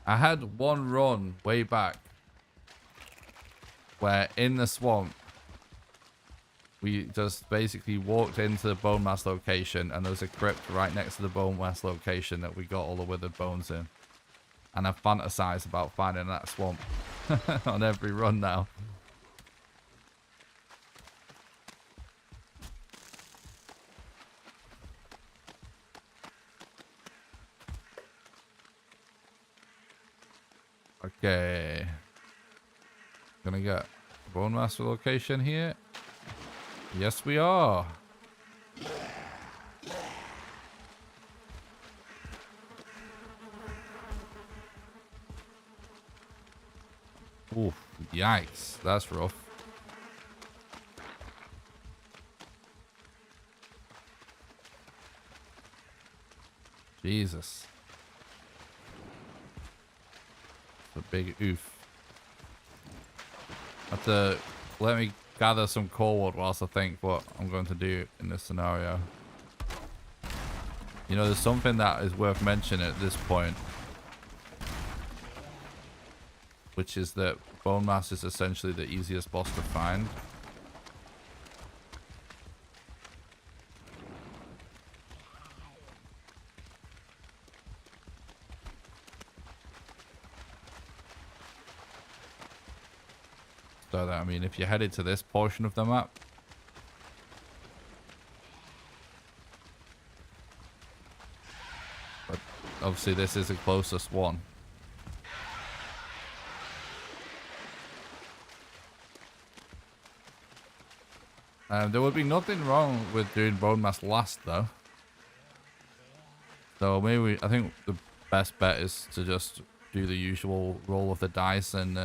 I had one run way back where in the swamp we just basically walked into the BONEMASS location, and there was a crypt right next to the BONEMASS location that we got all the withered bones in. And I fantasize about finding that swamp on every run now. Okay. Gonna get BONEMASS location here. Yes, we are. Ooh, yikes. That's rough. Jesus. It's a big oof. Have to let me gather some core wood whilst I think what I'm going to do in this scenario. You know, there's something that is worth mentioning at this point, which is that BONEMASS is essentially the easiest boss to find. So that, I mean, if you're headed to this portion of the map, but obviously this is the closest one. There would be nothing wrong with doing BONEMASS last though. So maybe I think the best bet is to just do the usual roll of the dice and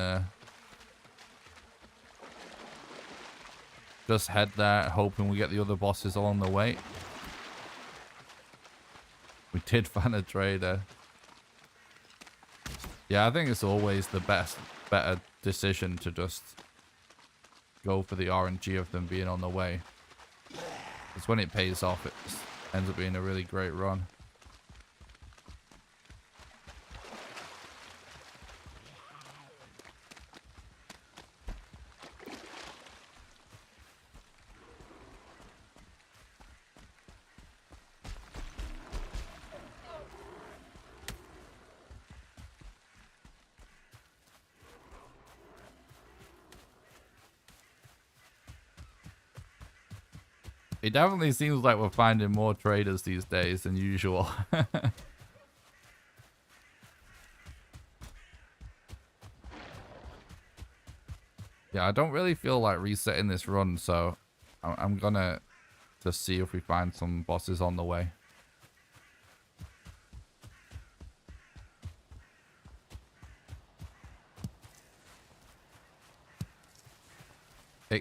just head there, hoping we get the other bosses along the way. We did find a trader. Yeah, I think it's always the better decision to just go for the RNG of them being on the way. Because when it pays off, it ends up being a really great run. It definitely seems like we're finding more traders these days than usual. Yeah, I don't really feel like resetting this run, so I'm gonna just see if we find some bosses on the way.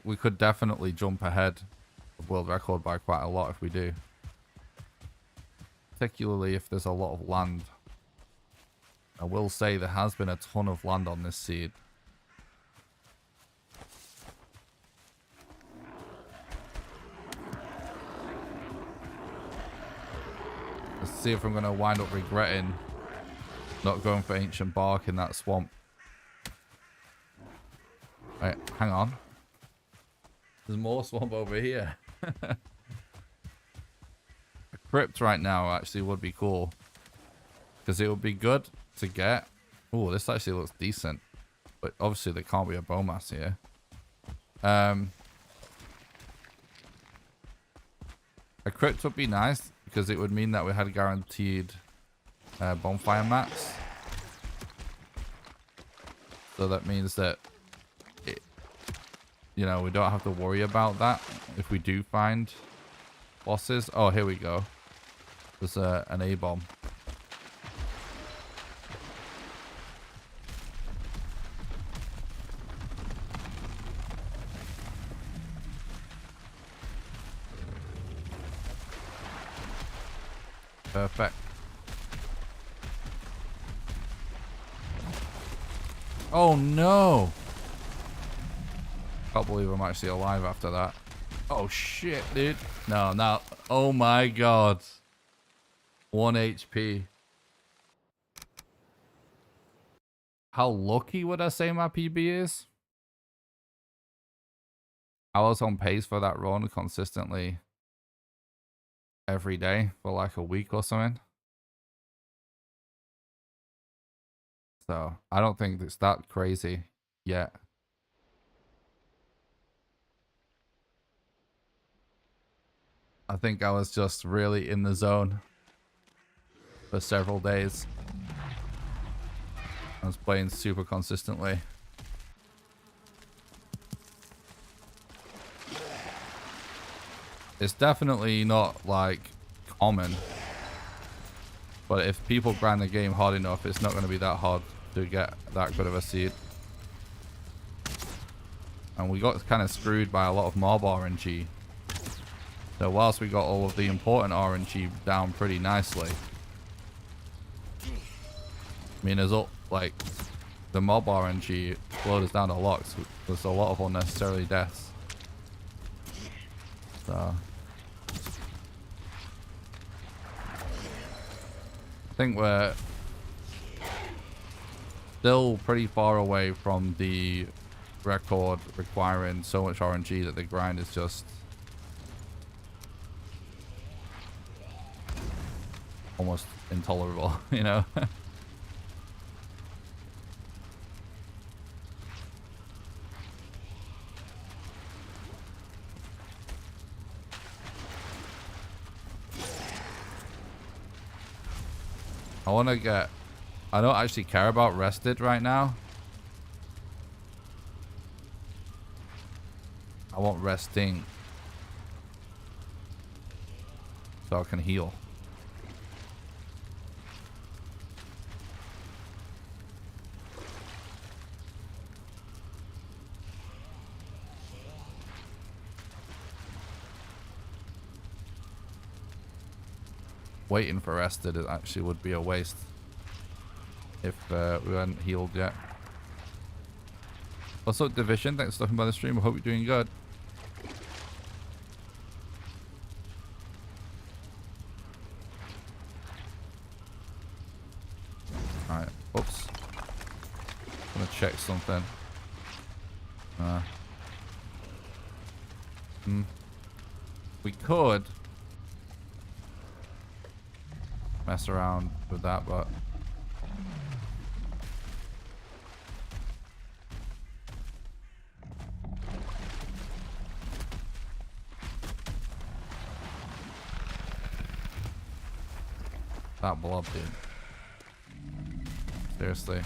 We could definitely jump ahead of world record by quite a lot if we do. Particularly if there's a lot of land. I will say there has been a ton of land on this seed. Let's see if I'm going to wind up regretting not going for ancient bark in that swamp. Wait, hang on. There's more swamp over here. A crypt right now actually would be cool. Because it would be good to get. Oh, this actually looks decent. But obviously there can't be a BONEMASS here. A crypt would be nice. Because it would mean that we had guaranteed bonfire mats. So that means that you know, we don't have to worry about that if we do find bosses. Oh, here we go. There's an A-bomb. Perfect. Oh, no. Can't believe I'm actually alive after that. Oh shit, dude. No. Oh my god. 1 HP. How lucky would I say my PB is? I was on pace for that run consistently every day for like a week or something. So I don't think it's that crazy yet. I think I was just really in the zone for several days. I was playing super consistently. It's definitely not like common, but if people grind the game hard enough, it's not going to be that hard to get that good of a seed. And we got kind of screwed by a lot of mob RNG. So whilst we got all of the important RNG down pretty nicely, I mean, there's all, like, the mob RNG slowed us down a lot. So there's a lot of unnecessary deaths. So I think we're still pretty far away from the record requiring so much RNG that the grind is just almost intolerable, you know? I want to get... I don't actually care about rested right now. I want resting. So I can heal. Waiting for rested it actually would be a waste if we hadn't healed yet. What's up, Division? Thanks for stopping by the stream. I hope you're doing good. Alright, oops. I'm gonna check something. We could mess around with that, but that blob, dude. Seriously.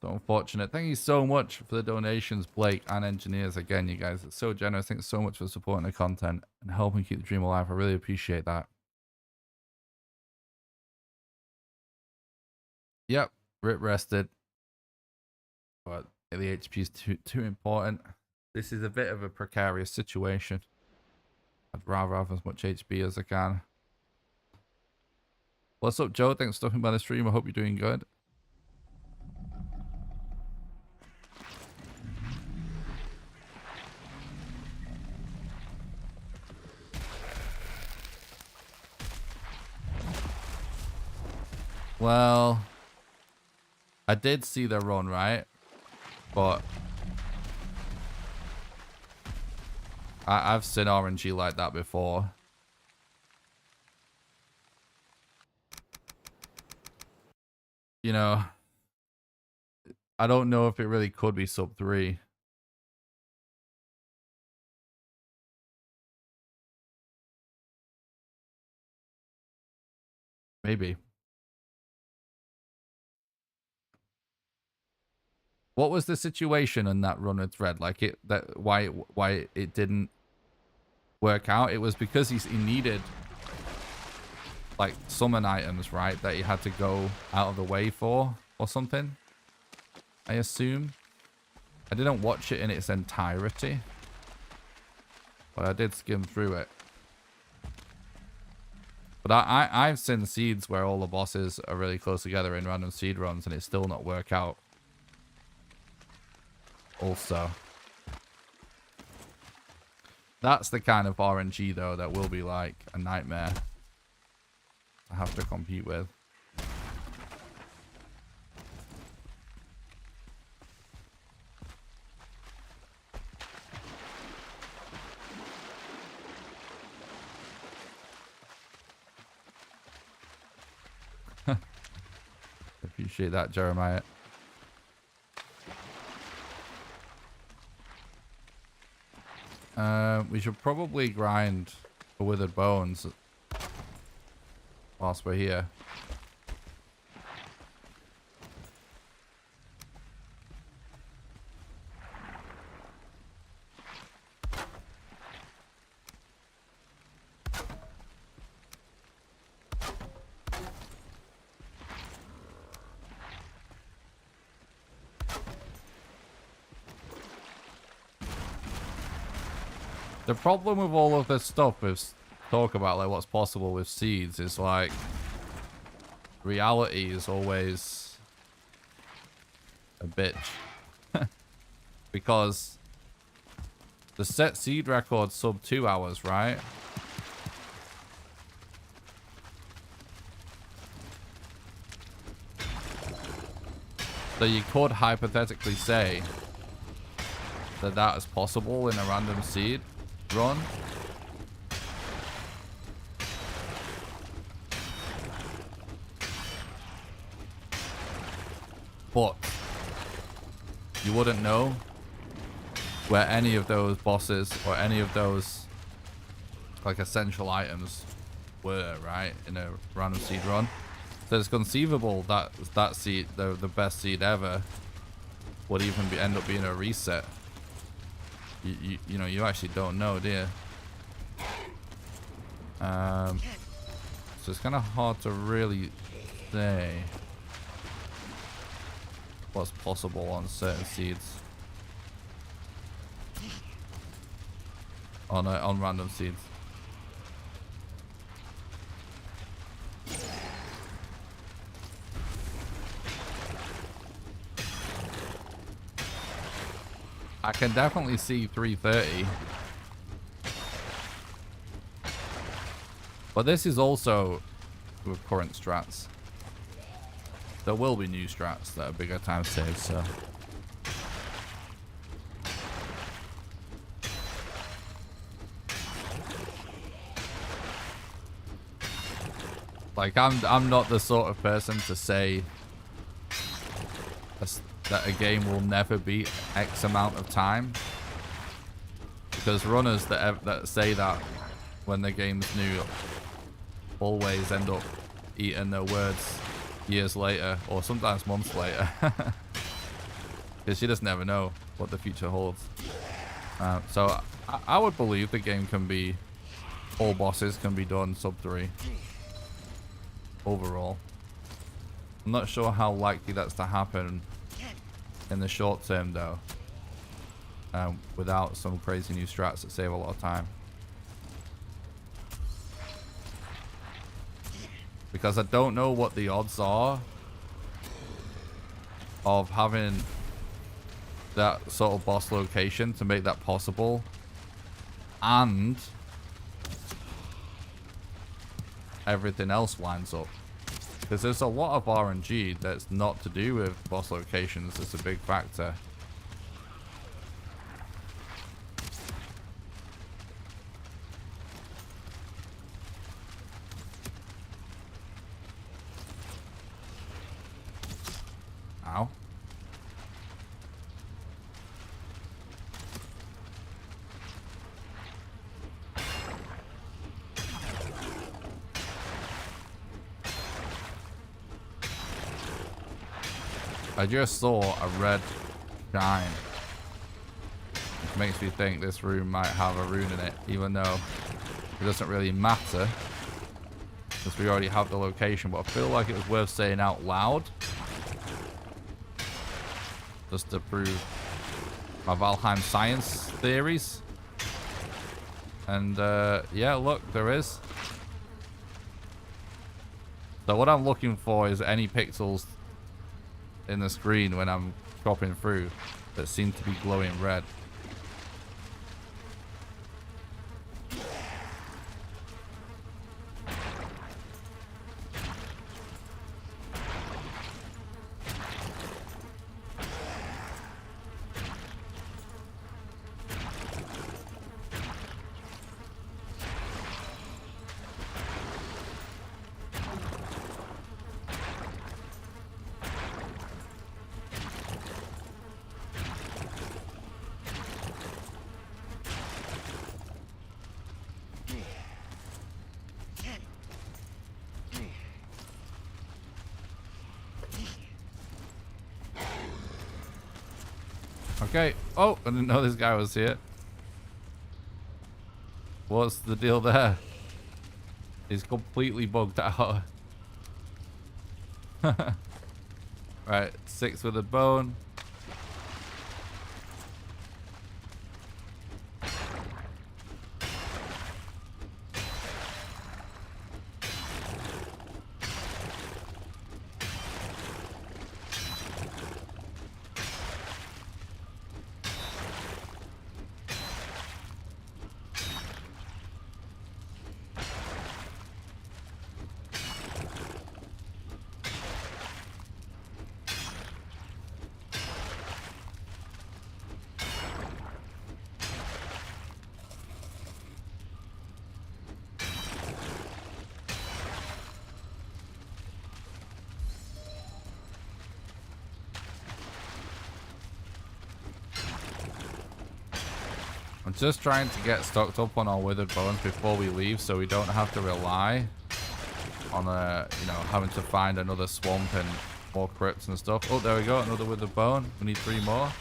So unfortunate. Thank you so much for the donations, Blake and engineers. Again, you guys, it's so generous. Thanks so much for supporting the content and helping keep the dream alive. I really appreciate that. Yep, rip rested. But the HP is too important. This is a bit of a precarious situation. I'd rather have as much HP as I can. What's up, Joe? Thanks for stopping by the stream. I hope you're doing good. Well, I did see the run, right? But I've seen RNG like that before. You know, I don't know if it really could be sub 3. Maybe. What was the situation in that run with Thread? Like why it didn't work out? It was because he needed like summon items, right? That he had to go out of the way for or something. I assume. I didn't watch it in its entirety, but I did skim through it. But I've seen seeds where all the bosses are really close together in random seed runs and it still not work out. Also, that's the kind of RNG though that will be like a nightmare I have to compete with. Appreciate that, Jeremiah. We should probably grind for withered bones whilst we're here. The problem with all of this stuff with talk about like what's possible with seeds is like reality is always a bitch. Because the set seed record sub 2 hours, right? So you could hypothetically say that that is possible in a random seed run. But you wouldn't know where any of those bosses or any of those like essential items were, right, in a random seed run. So it's conceivable that that seed, the best seed ever, would even end up being a reset. You know, you actually don't know, do you? So it's kind of hard to really say what's possible on certain seeds. On random seeds. I can definitely see 330. But this is also with current strats. There will be new strats that are bigger time saves, so. Like, I'm not the sort of person to say that a game will never beat X amount of time, because runners that say that when the game's new always end up eating their words years later, or sometimes months later, because you just never know what the future holds. So I would believe the game can be, all bosses can be done sub 3 overall. I'm not sure how likely that's to happen in the short term though, without some crazy new strats that save a lot of time. Because I don't know what the odds are of having that sort of boss location to make that possible, and everything else lines up. Because there's a lot of RNG that's not to do with boss locations. It's a big factor. Ow. I just saw a red shine, which makes me think this room might have a rune in it, even though it doesn't really matter because we already have the location. But I feel like it was worth saying out loud just to prove my Valheim science theories. And yeah, look, there is. So what I'm looking for is any pixels in the screen when I'm dropping through that seem to be glowing red. Okay. Oh, I didn't know this guy was here. What's the deal there? He's completely bugged out. Right, 6 with a bone. I'm just trying to get stocked up on our withered bones before we leave, so we don't have to rely on you know, having to find another swamp and more crypts and stuff. Oh, there we go, another withered bone. We need 3 more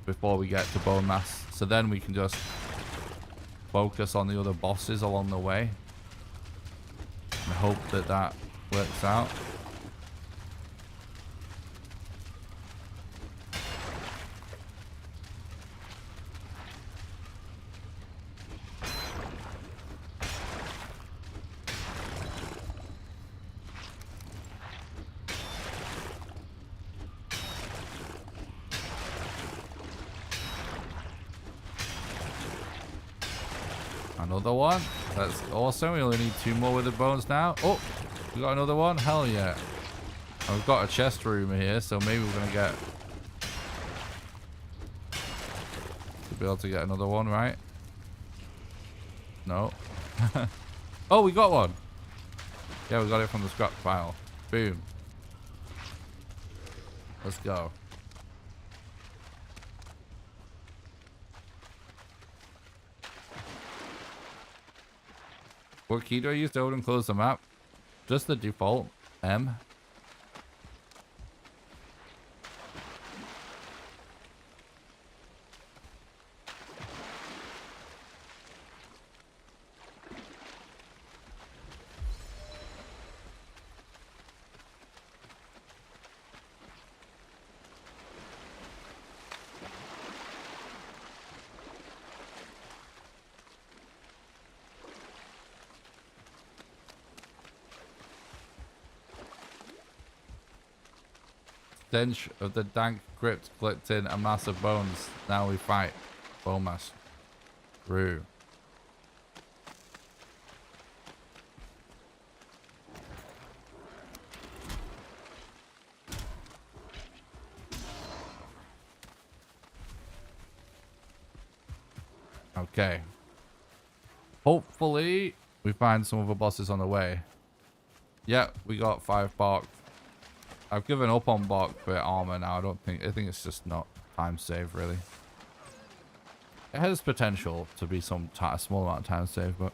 before we get to BONEMASS. So then we can just focus on the other bosses along the way and hope that that works out. Another one. That's awesome. We only need 2 more with the bones now. Oh, we got another one. Hell yeah. And we've got a chest room here, so maybe we're gonna get to be able to get another one, right? No. Oh, we got one. Yeah, we got it from the scrap pile. Boom. Let's go. What key do I use to open and close the map? Just the default M. Stench of the dank crypt clipped in a mass of bones. Now we fight. BONEMASS. Through. Okay. Hopefully we find some other bosses on the way. Yep, we got 5 bark. I've given up on bark for armor now. I think it's just not time save really. It has potential to be a small amount of time save, but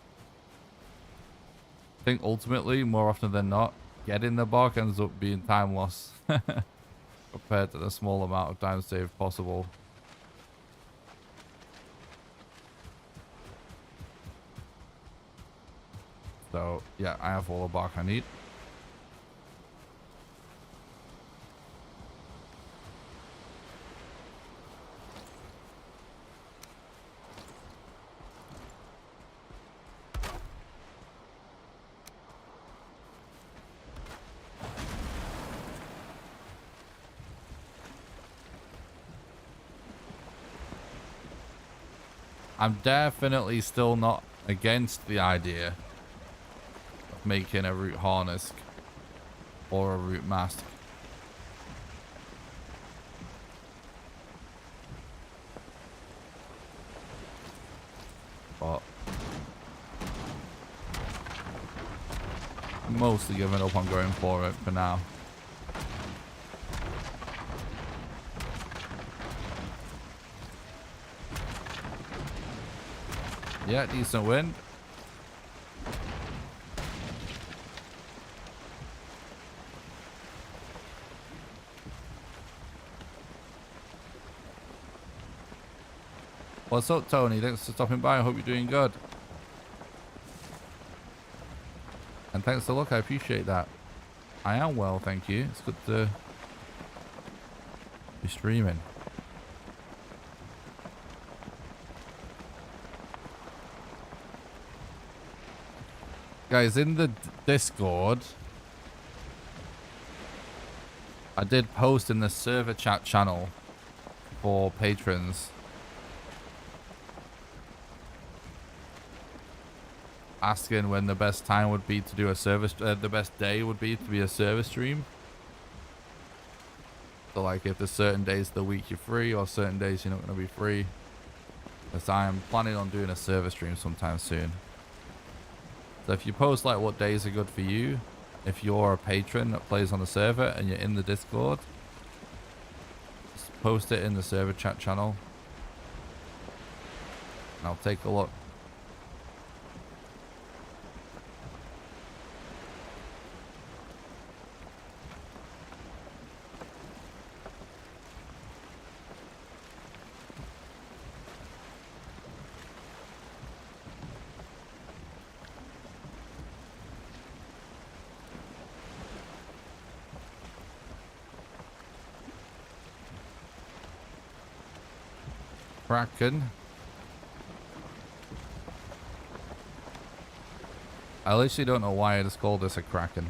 I think ultimately, more often than not, getting the bark ends up being time loss compared to the small amount of time save possible. So yeah, I have all the bark I need. I'm definitely still not against the idea of making a root harness or a root mask. But I'm mostly giving up on going for it for now. Yeah, decent wind. What's up, Tony? Thanks for stopping by. I hope you're doing good. And thanks for the look. I appreciate that. I am well, thank you. It's good to be streaming. Guys, in the Discord, I did post in the server chat channel for patrons asking when the best time would be to do a service, the best day would be to be a service stream. So like if there's certain days of the week you're free or certain days you're not going to be free. Because I am planning on doing a service stream sometime soon. So if you post like what days are good for you, if you're a patron that plays on the server and you're in the Discord, just post it in the server chat channel I'll take a look. Kraken. I literally don't know why I just called this a Kraken.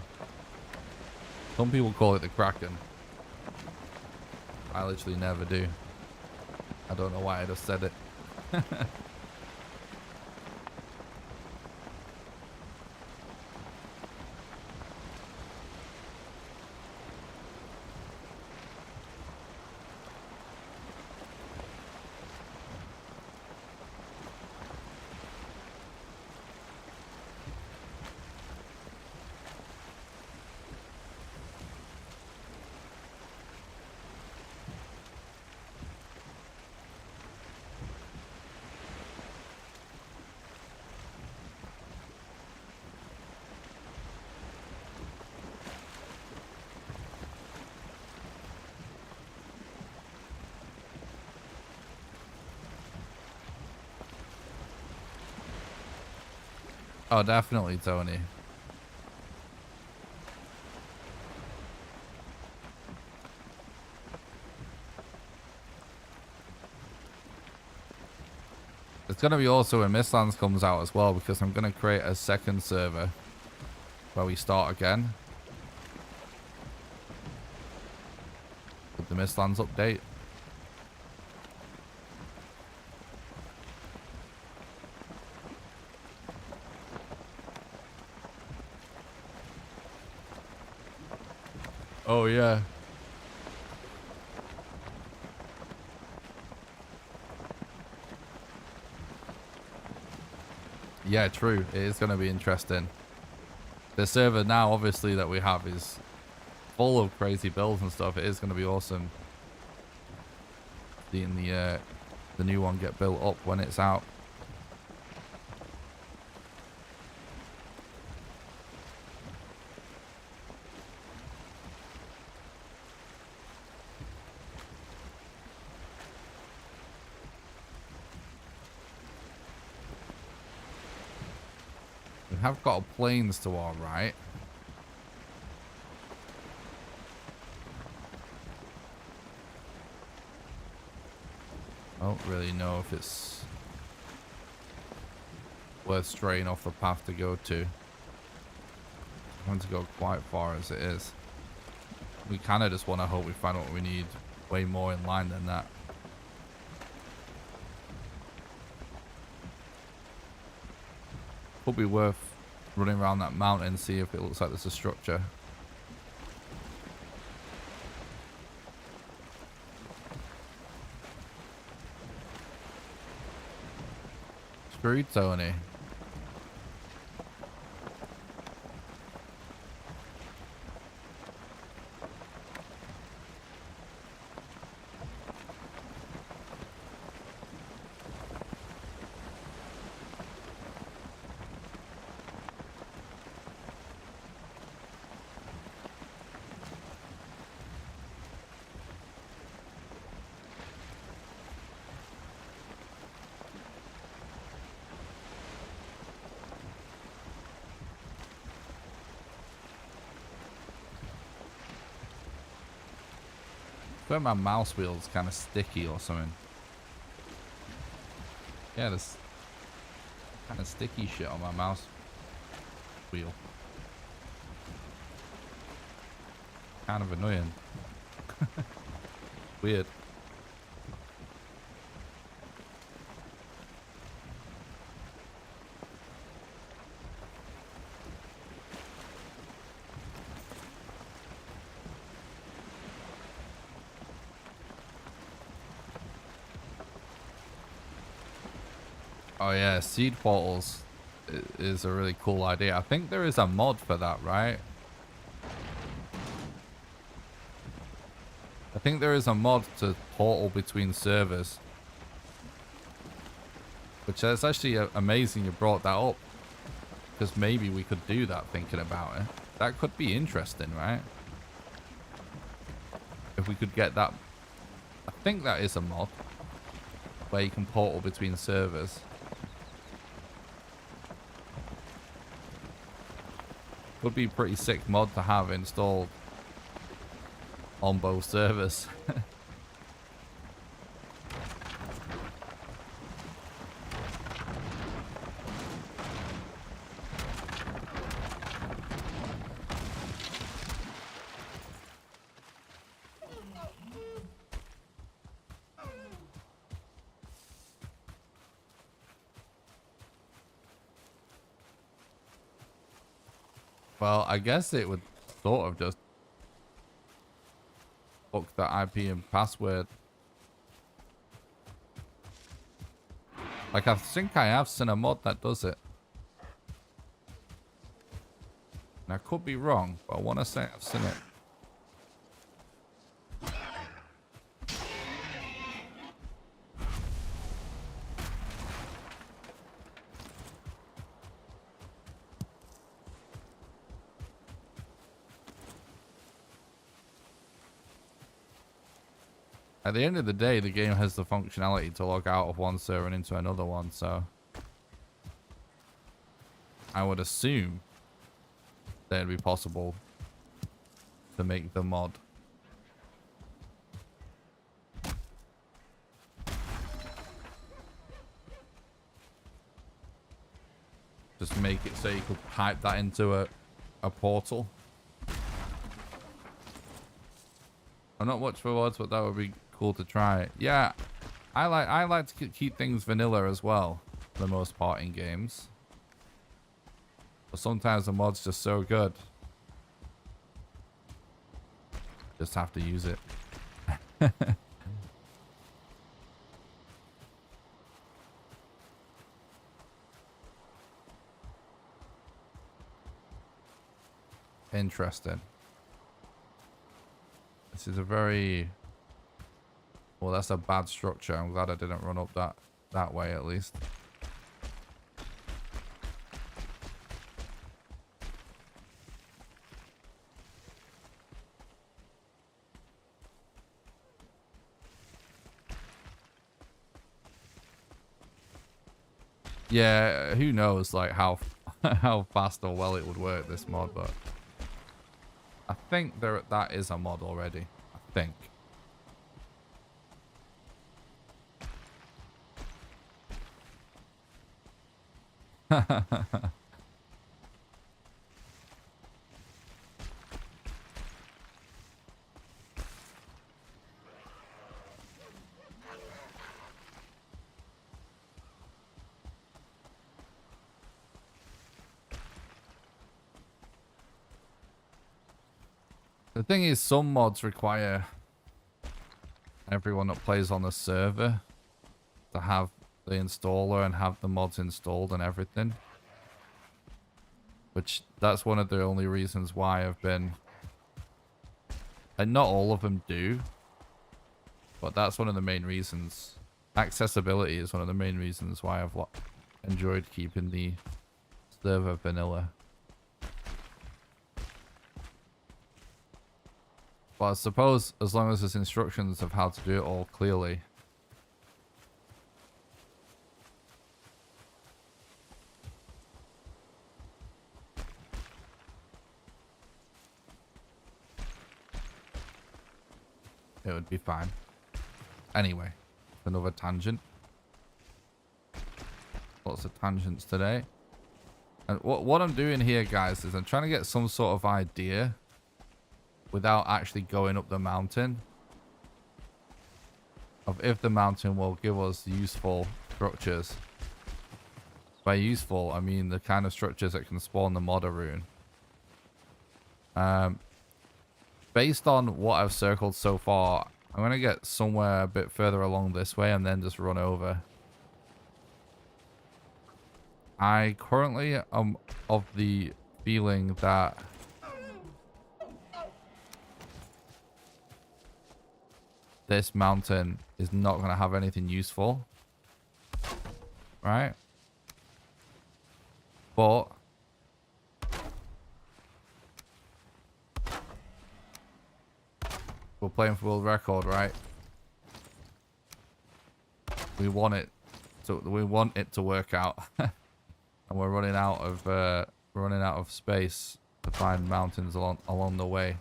Some people call it the Kraken. I literally never do. I don't know why I just said it. Oh, definitely, Tony. It's going to be also when Mistlands comes out as well, because I'm going to create a second server where we start again with the Mistlands update. Oh, yeah. Yeah, true. It is going to be interesting. The server now, obviously, that we have is full of crazy builds and stuff. It is going to be awesome seeing the new one get built up when it's out. We have got planes to our right. I don't really know if it's worth straying off the path to go to. I want to go quite far as it is. We kind of just want to hope we find what we need way more in line than that. Could be worth running around that mountain and see if it looks like there's a structure. Screwed, Tony. I think my mouse wheel's kind of sticky or something. Yeah, there's kind of sticky shit on my mouse wheel. Kind of annoying. Weird. Oh yeah, seed portals is a really cool idea. I think there is a mod for that, right? I think there is a mod to portal between servers. Which is actually amazing you brought that up. Because maybe we could do that thinking about it. That could be interesting, right? If we could get that. I think that is a mod. Where you can portal between servers. Would be a pretty sick mod to have installed on both servers. Well, I guess it would sort of just book the IP and password. Like, I think I have seen a mod that does it. And I could be wrong, but I want to say I've seen it. At the end of the day, the game has the functionality to log out of one server and into another one, so I would assume that it'd be possible to make the mod. Just make it so you could type that into a portal. I'm not much for words, but that would be cool to try. Yeah, I like to keep things vanilla as well, for the most part in games. But sometimes the mod's just so good. Just have to use it. Interesting. This is a very... Well, that's a bad structure. I'm glad I didn't run up that way at least. Yeah, who knows like how how fast or well it would work, this mod, but I think that is a mod already. I think. The thing is, some mods require everyone that plays on the server to have the installer and have the mods installed and everything. Which, that's one of the only reasons why I've been... And not all of them do. But that's one of the main reasons. Accessibility is one of the main reasons why I've enjoyed keeping the server vanilla. But I suppose as long as there's instructions of how to do it all clearly. It would be fine. Anyway, another tangent. Lots of tangents today. And what I'm doing here, guys, is I'm trying to get some sort of idea without actually going up the mountain of if the mountain will give us useful structures. By useful, I mean the kind of structures that can spawn the modder rune. Based on what I've circled so far, I'm going to get somewhere a bit further along this way and then just run over. I currently am of the feeling that this mountain is not going to have anything useful. right? But we're playing for world record, right? We want it to work out. And we're running out of space to find mountains along the way.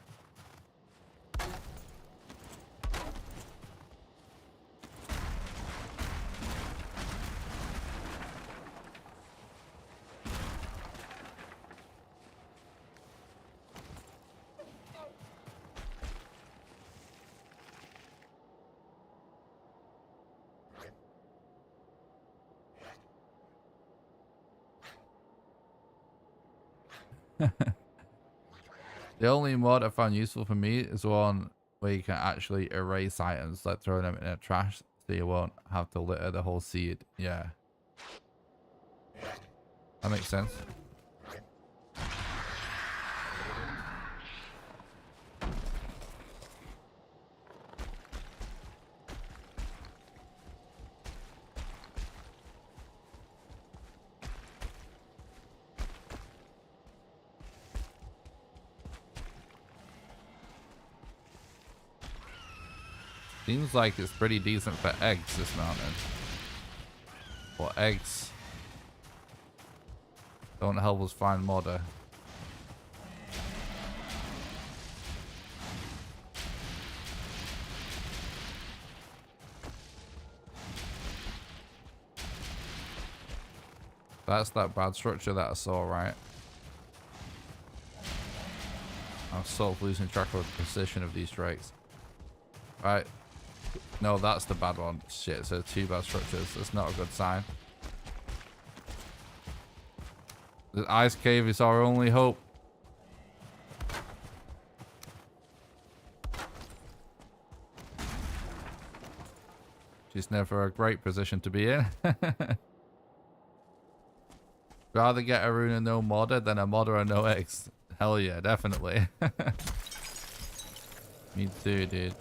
The only mod I found useful for me is one where you can actually erase items, like throwing them in a trash, so you won't have to litter the whole seed. Yeah. That makes sense. Seems like it's pretty decent for eggs, this mountain. But eggs don't help us find modder. That's that bad structure that I saw, right? I'm sort of losing track of the position of these strikes. Right. No, that's the bad one. Shit, so 2 bad structures. That's not a good sign. The ice cave is our only hope. She's never a great position to be in. Rather get a rune and no modder than a modder and no eggs. Hell yeah, definitely. Me too, dude.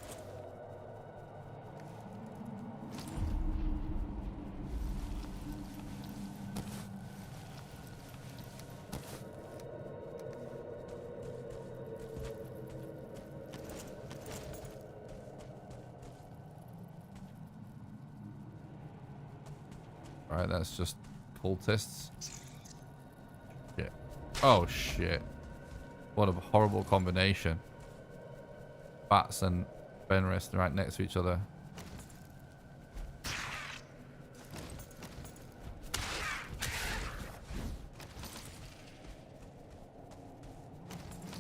Alright, that's just cultists. Shit. Oh shit. What a horrible combination. Bats and Fenris right next to each other.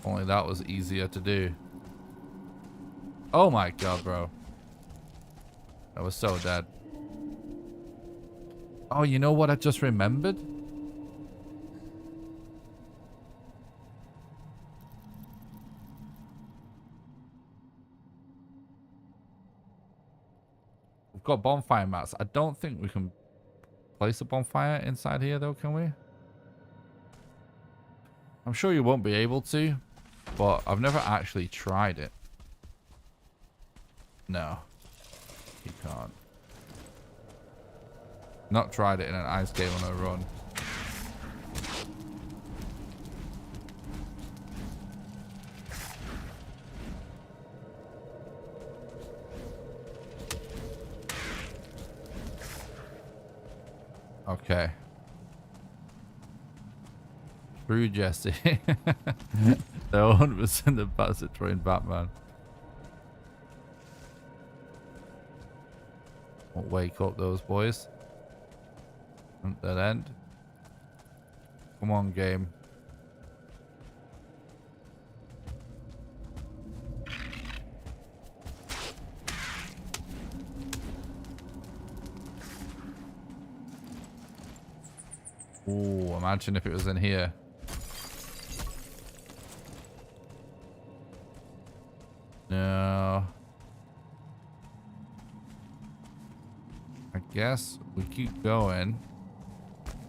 Only that was easier to do. Oh my god, bro. I was so dead. Oh, you know what I just remembered? We've got bonfire mats. I don't think we can place a bonfire inside here though, can we? I'm sure you won't be able to, but I've never actually tried it. No, you can't. Not tried it in an ice cave on a run. Okay. True Jesse. They're 100% the best at train Batman. Won't wake up those boys. At that end. Come on, game. Ooh, imagine if it was in here. No. I guess we keep going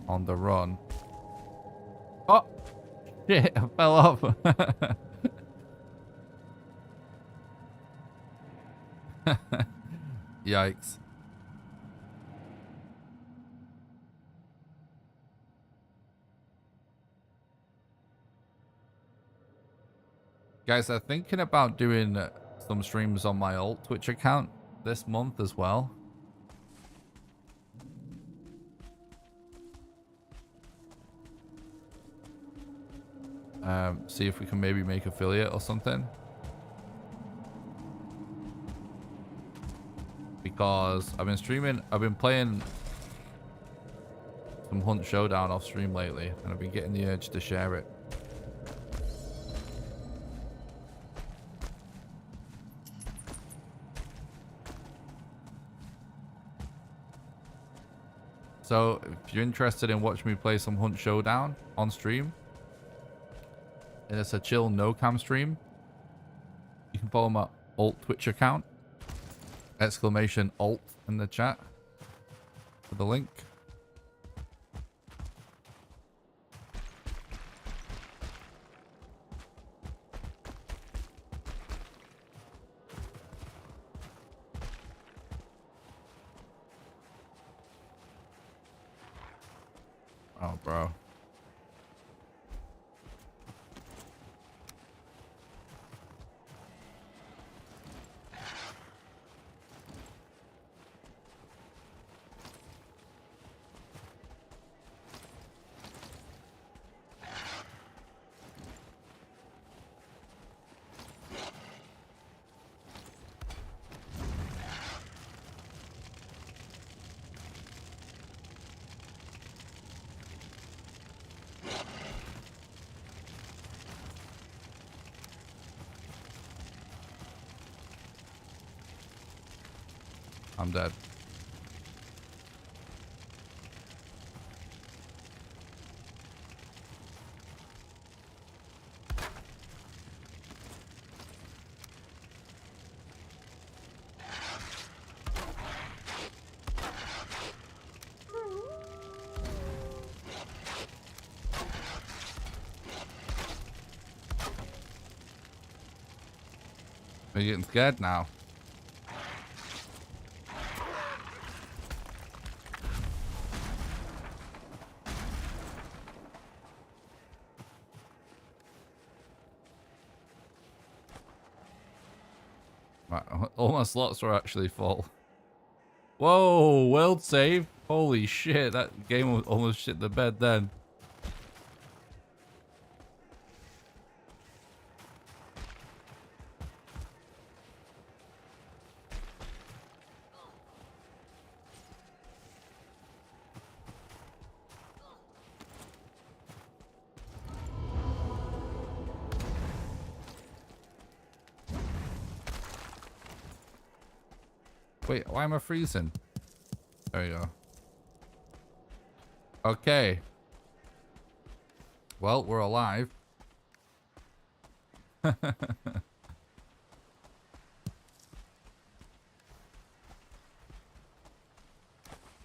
on the run. Oh! Shit, I fell off. Yikes. Guys, I'm thinking about doing some streams on my old Twitch account this month as well. See if we can maybe make affiliate or something. Because I've been playing some Hunt Showdown off stream lately, and I've been getting the urge to share it. So if you're interested in watching me play some Hunt Showdown on stream, and it's a chill no cam stream, you can follow my alt Twitch account, exclamation alt in the chat for the link. Oh, bro. I'm dead. Are you getting scared now? Right, all my slots are actually full. Whoa, world save. Holy shit, that game almost shit the bed then. Wait, why am I freezing? There you go. Okay. Well, we're alive.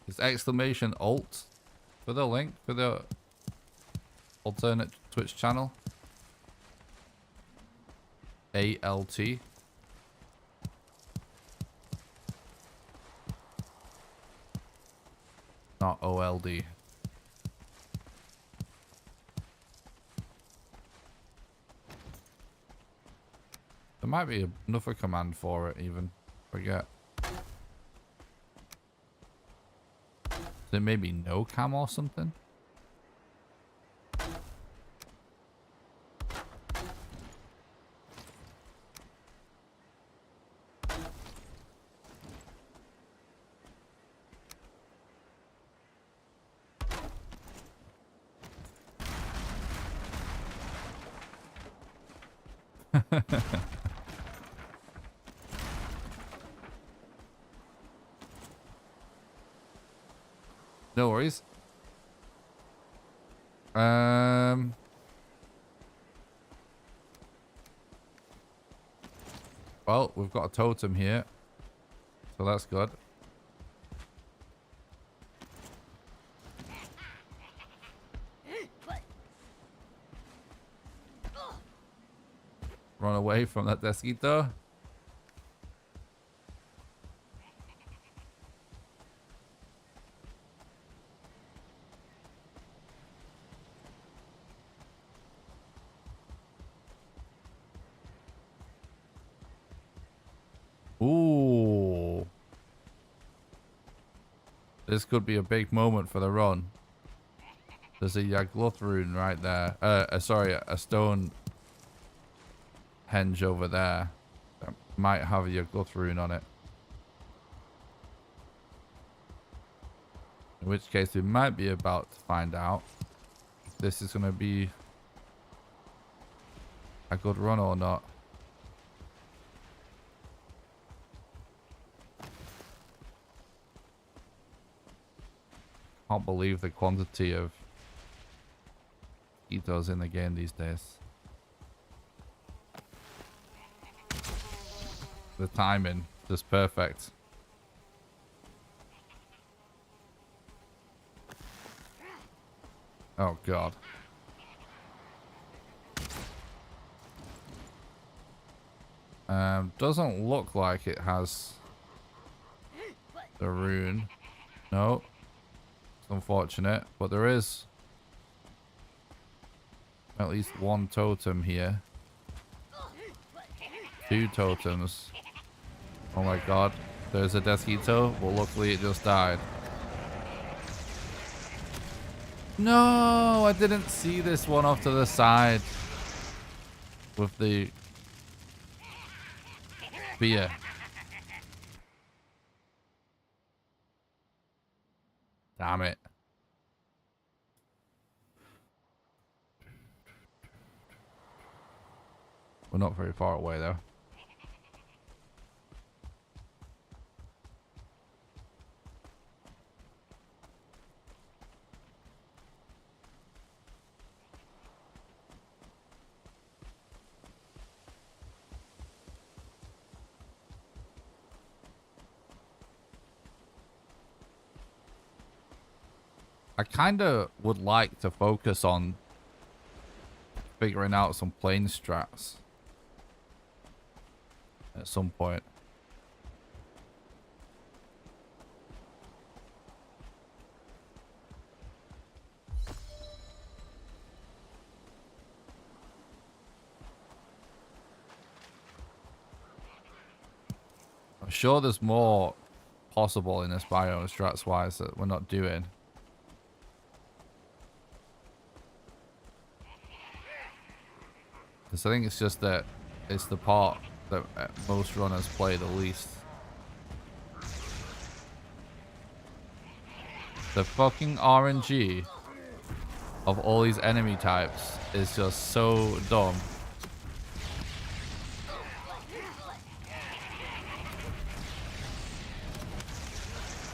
It's exclamation alt for the link for the alternate Twitch channel. ALT. Not OLD. There might be another command for it even. Forget. There may be no cam or something. No worries. Well, we've got a totem here, so that's good. Run away from that Desquito. This could be a big moment for the run. There's a Yagluth rune right there. Sorry, a stone henge over there that might have a Yagluth rune on it. In which case we might be about to find out if this is going to be a good run or not. Can't believe the quantity of mosquitoes in the game these days. The timing just perfect. Oh god. Doesn't look like it has the rune. No. It's unfortunate, but there is at least one totem here. 2 totems. Oh my god. There's a Desquito, but luckily it just died. No, I didn't see this one off to the side with the spear. Damn it. We're not very far away though. I kind of would like to focus on figuring out some plane strats at some point. I'm sure there's more possible in this biome strats wise that we're not doing. Because I think it's just that it's the part that most runners play the least. The fucking RNG of all these enemy types is just so dumb.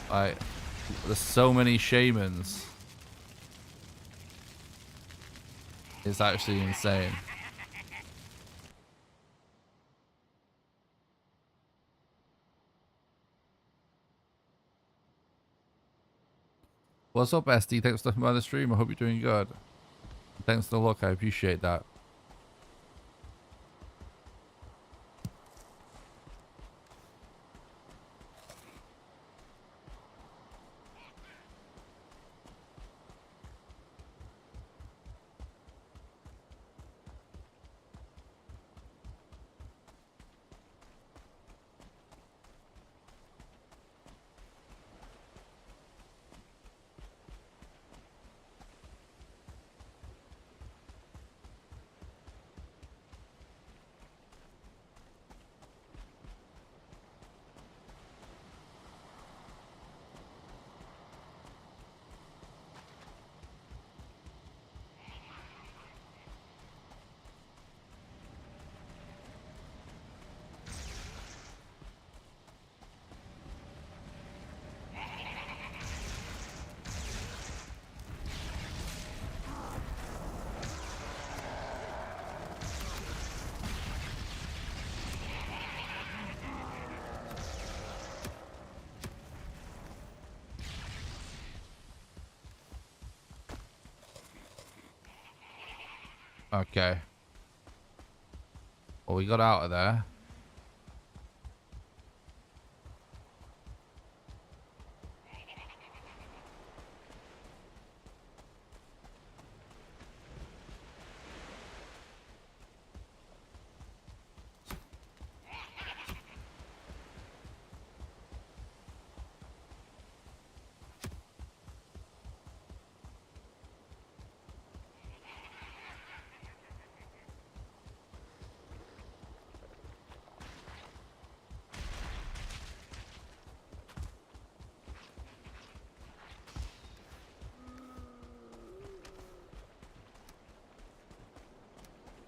Like, there's so many shamans. It's actually insane. What's up, SD? Thanks for stopping by the stream. I hope you're doing good. Thanks for the look. I appreciate that. Okay. Well, we got out of there.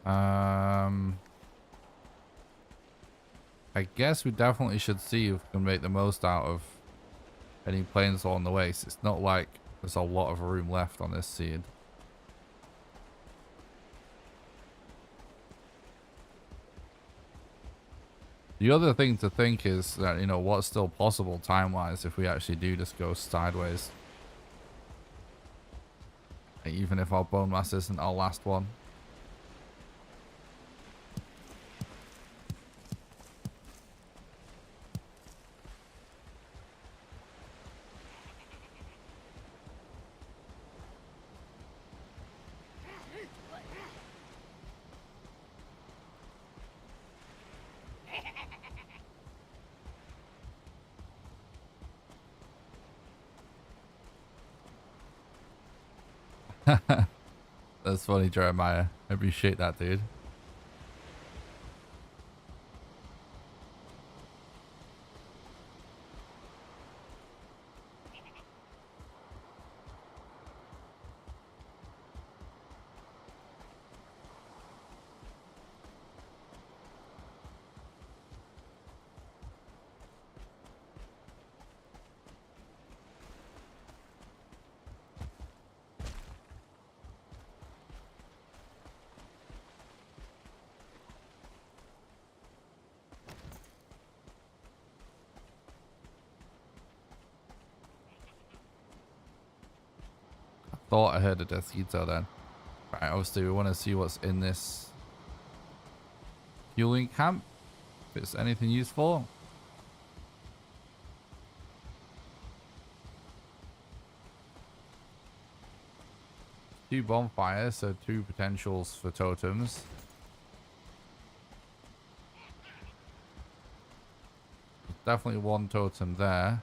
I guess we definitely should see if we can make the most out of any planes along the way. So it's not like there's a lot of room left on this seed. The other thing to think is that, you know, what's still possible time-wise if we actually do just go sideways. Even if our bone mass isn't our last one. That's funny, Jeremiah. I appreciate that, dude. Thought I heard a Desquito then. Right, obviously we want to see what's in this fueling camp. If it's anything useful. Two bonfires, so two potentials for totems. Definitely one totem there.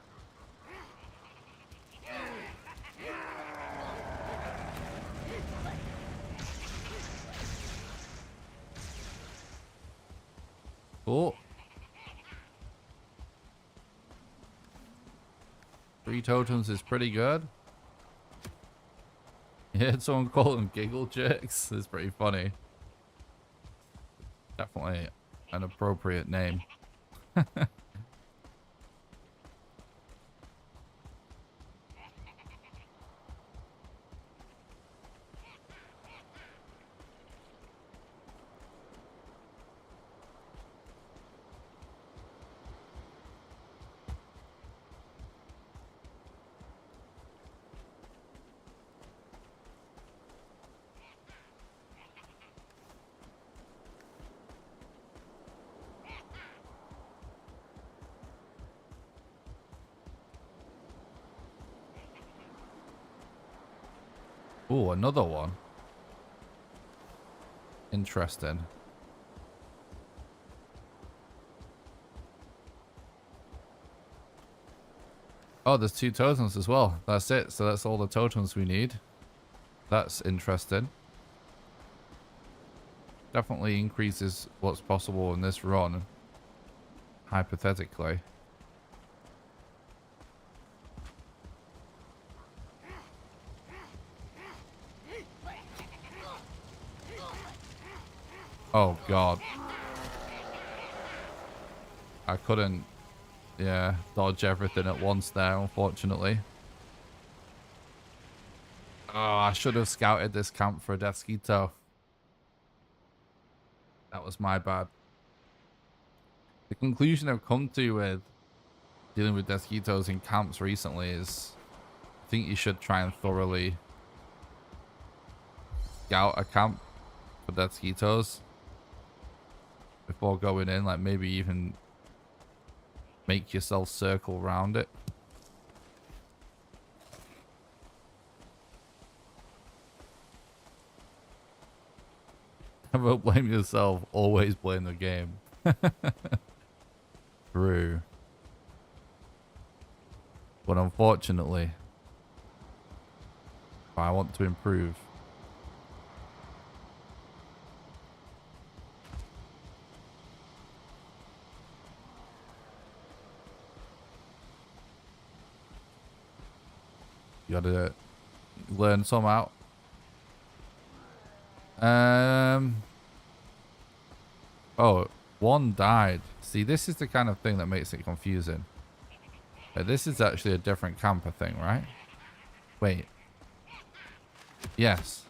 Cool. 3 totems is pretty good. Yeah, someone called them giggle jerks. It's pretty funny. Definitely an appropriate name. Oh, another one. Interesting. Oh, there's 2 totems as well. That's it. So that's all the totems we need. That's interesting. Definitely increases what's possible in this run. Hypothetically. Oh, God. I couldn't, yeah, dodge everything at once there, unfortunately. Oh, I should have scouted this camp for a Desquito. That was my bad. The conclusion I've come to with dealing with Desquitos in camps recently is I think you should try and thoroughly scout a camp for Desquitos before going in, like maybe even make yourself circle around it. Never blame yourself, always blame the game. True. But unfortunately, if I want to improve, you gotta learn some out. Oh, one died. See, this is the kind of thing that makes it confusing. This is actually a different camper thing, right? Wait. Yes.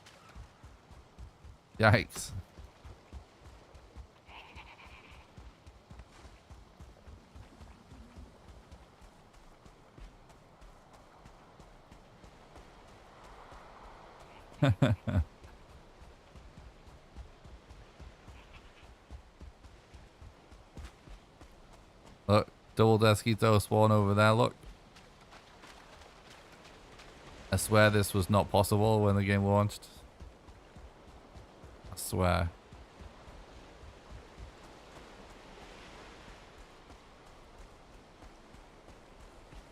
Yikes. Look, double Desquito spawn over there, look. I swear this was not possible when the game launched. I swear.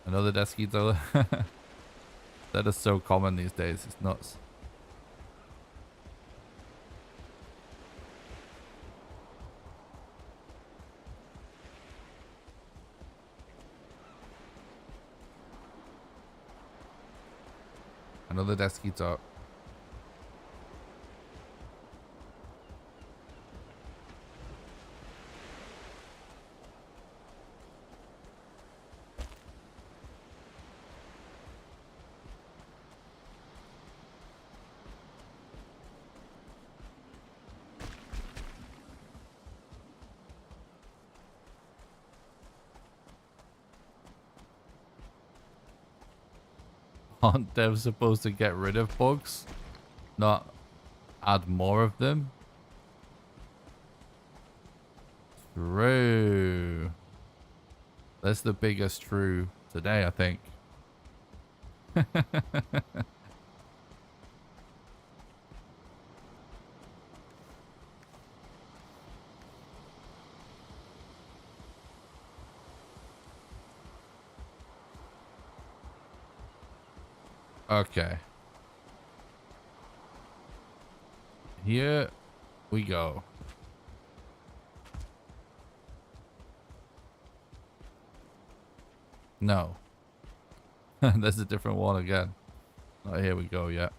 Another Desquito. That is so common these days, it's nuts. Another Desquito. Aren't devs supposed to get rid of bugs? Not add more of them? True. That's the biggest true today, I think. Okay. Here we go. No. There's a different one again. Oh, here we go, yeah.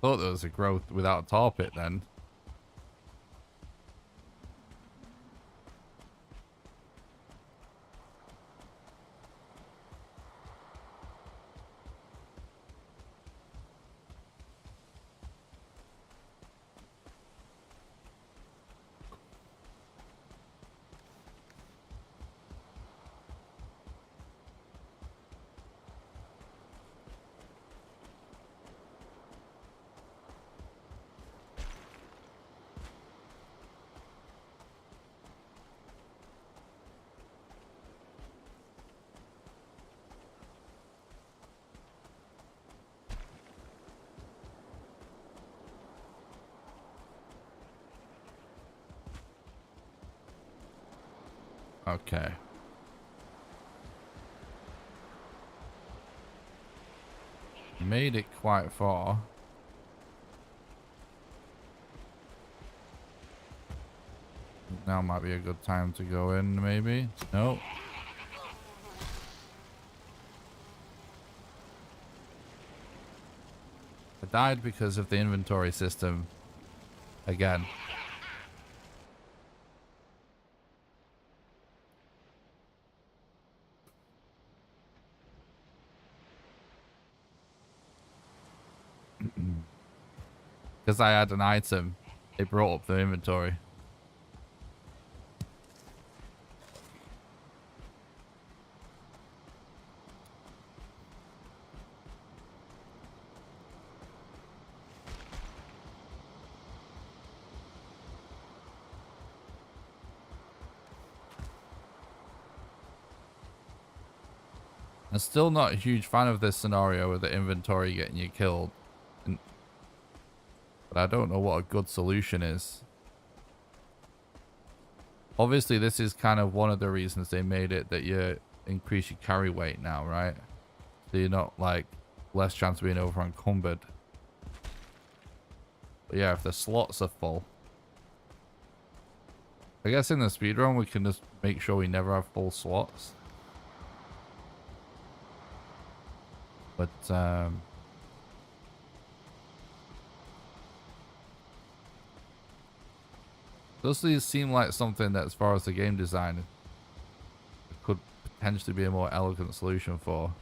Thought there was a growth without a tar pit then. Okay. Made it quite far. Now might be a good time to go in, maybe. No. I died because of the inventory system again. Because I had an item, it brought up the inventory. I'm still not a huge fan of this scenario with the inventory getting you killed. But I don't know what a good solution is. Obviously, this is kind of one of the reasons they made it that you increase your carry weight now, right? So you're not like less chance of being over encumbered. But yeah, if the slots are full. I guess in the speedrun we can just make sure we never have full slots. But does these seem like something that, as far as the game design, could potentially be a more elegant solution for?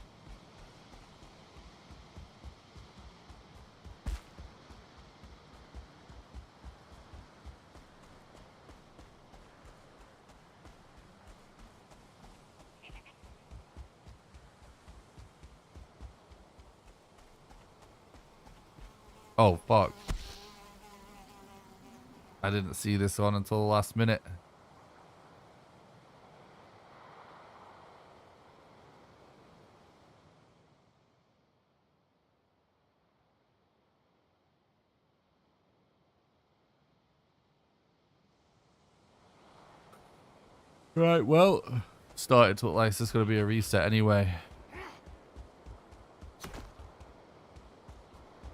Oh, fuck. I didn't see this one until the last minute. Right, well, started to look like it's going to be a reset anyway.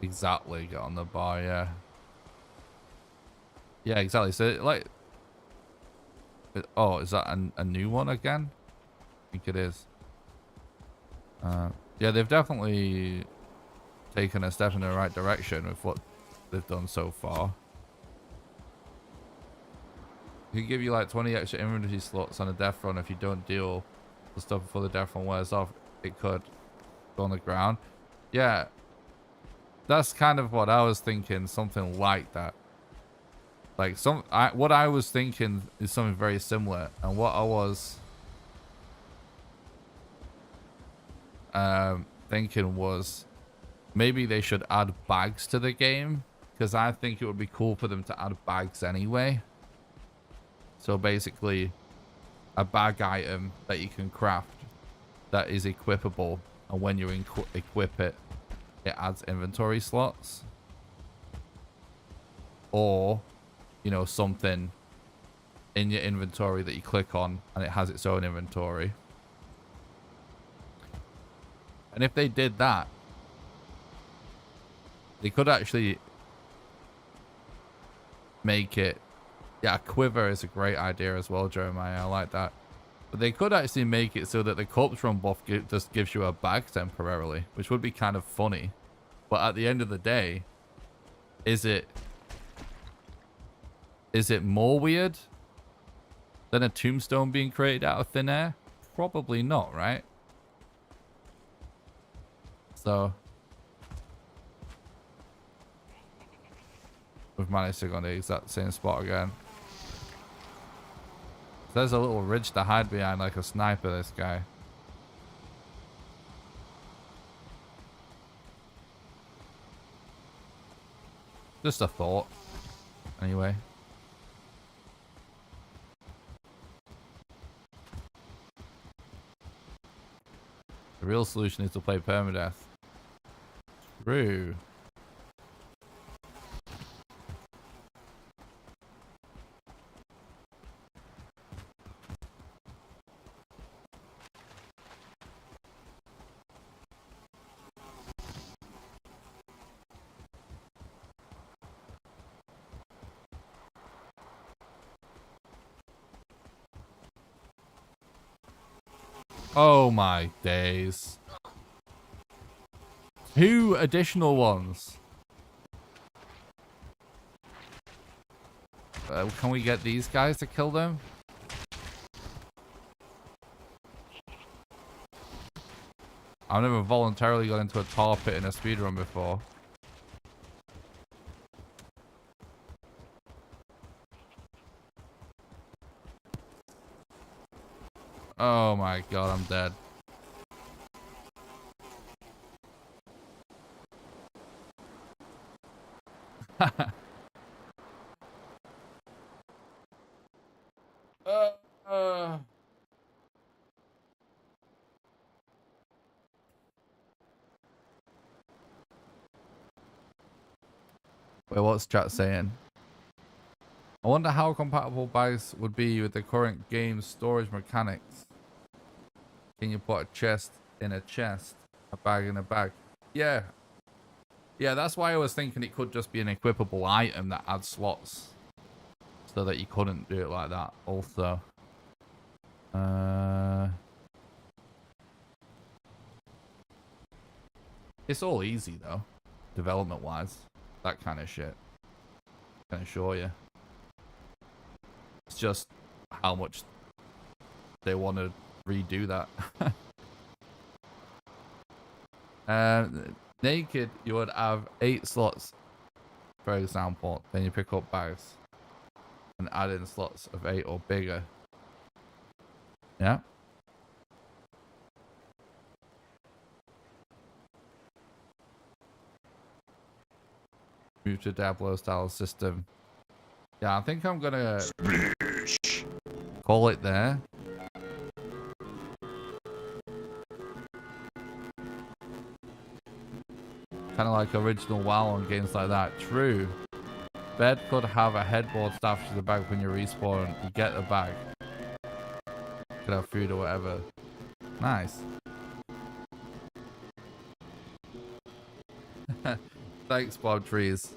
Exactly, get on the bar, yeah. Yeah, exactly. So, like, oh, is that a new one again? I think it is. Yeah, they've definitely taken a step in the right direction with what they've done so far. It can give you like 20 extra inventory slots on a death run if you don't deal the stuff before the death run wears off. It could go on the ground. Yeah, that's kind of what I was thinking, something like that. Like what I was thinking is something very similar, and what I was thinking was maybe they should add bags to the game, because I think it would be cool for them to add bags anyway. So basically, a bag item that you can craft that is equipable, and when you equip it, it adds inventory slots. Or, you know, something in your inventory that you click on and it has its own inventory. And if they did that, they could actually make it... Yeah, a quiver is a great idea as well, Jeremiah. I like that. But they could actually make it so that the corpse run buff just gives you a bag temporarily, which would be kind of funny. But at the end of the day, is it more weird than a tombstone being created out of thin air? Probably not, right? So we've managed to go on the exact same spot again. There's a little ridge to hide behind like a sniper, this guy. Just a thought. Anyway. The real solution is to play permadeath. True. Oh my days. 2 additional ones. Can we get these guys to kill them? I've never voluntarily got into a tar pit in a speedrun before. Oh my god, I'm dead. Wait, what's chat saying? I wonder how compatible bags would be with the current game's storage mechanics. Can you put a chest in a chest, a bag in a bag? Yeah. Yeah, that's why I was thinking it could just be an equipable item that adds slots. So that you couldn't do it like that also. It's all easy though, development wise. That kind of shit. I can assure you. It's just how much they want to redo that. Naked, you would have 8 slots, for example. Then you pick up bags and add in slots of 8 or bigger. Yeah. Move to Diablo style system. Yeah, I think I'm gonna call it there. Kind of like original WoW on games like that. True. Bed could have a headboard staffed to the bag when you respawn. You get the bag. Could have food or whatever. Nice. Thanks, Bob Trees.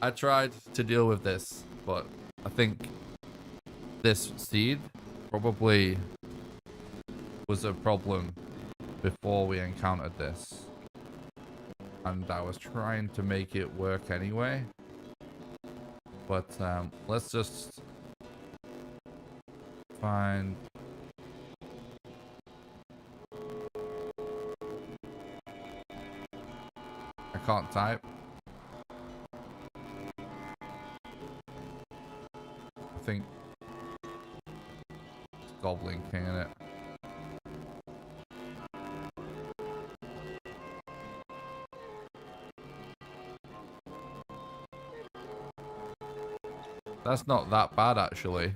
I tried to deal with this, but I think this seed probably was a problem before we encountered this. And I was trying to make it work anyway. But let's just find... I can't type. I think it's Goblin King, innit? That's not that bad, actually.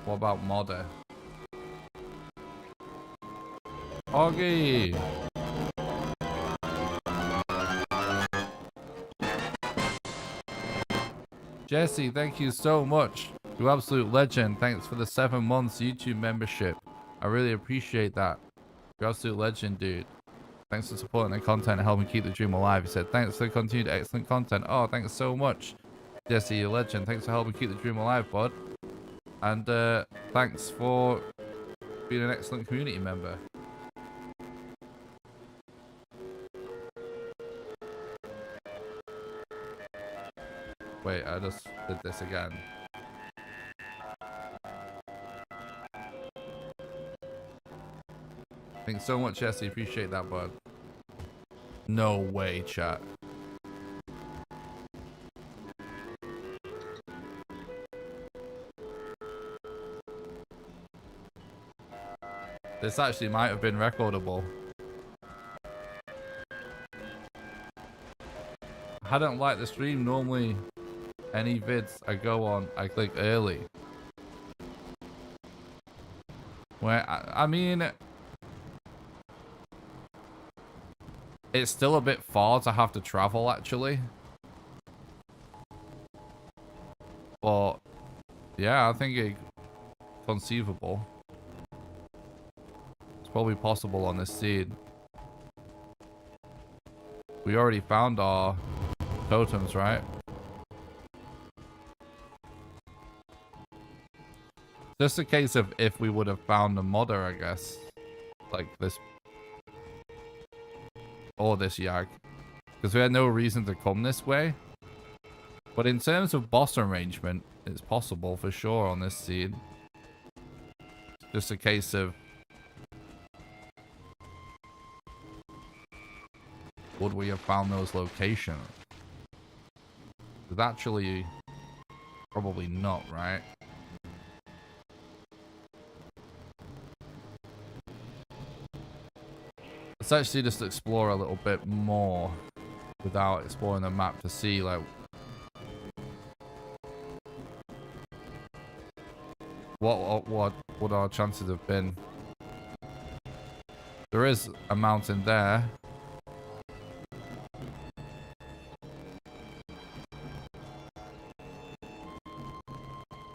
What about Modder? Oggy! Jesse, thank you so much. You absolute legend. Thanks for the 7 months YouTube membership. I really appreciate that. You're absolute legend, dude. Thanks for supporting the content and helping keep the dream alive. He said, thanks for the continued excellent content. Oh, thanks so much. Jesse, you're a legend. Thanks for helping keep the dream alive, bud. And thanks for being an excellent community member. Wait, I just did this again. Thanks so much, Jesse. Appreciate that, bud. No way, chat. This actually might have been recordable. I hadn't liked the stream. Normally, any vids I go on, I click early. Where, I mean, it's still a bit far to have to travel, actually. But, yeah, I think it's conceivable. Probably possible on this seed. We already found our totems, right? Just a case of if we would have found a modder, I guess. Like this. Or this Yag. Because we had no reason to come this way. But in terms of boss arrangement, it's possible for sure on this seed. Just a case of would we have found those locations? But actually, probably not, right? Let's actually just explore a little bit more without exploring the map to see, like, what would our chances have been. There is a mountain there.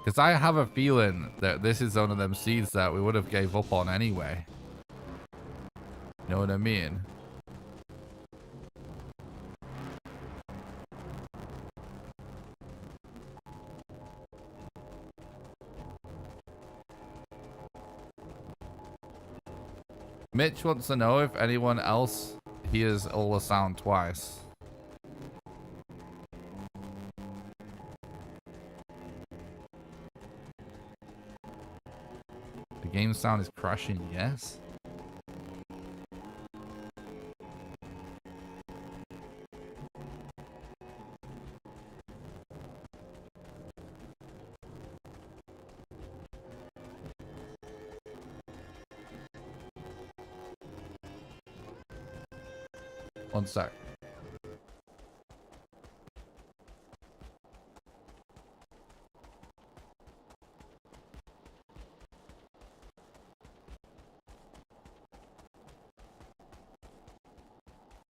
Because I have a feeling that this is one of them seeds that we would have gave up on anyway. You know what I mean? Mitch wants to know if anyone else hears all the sound twice. The game sound is crashing, yes. One sec.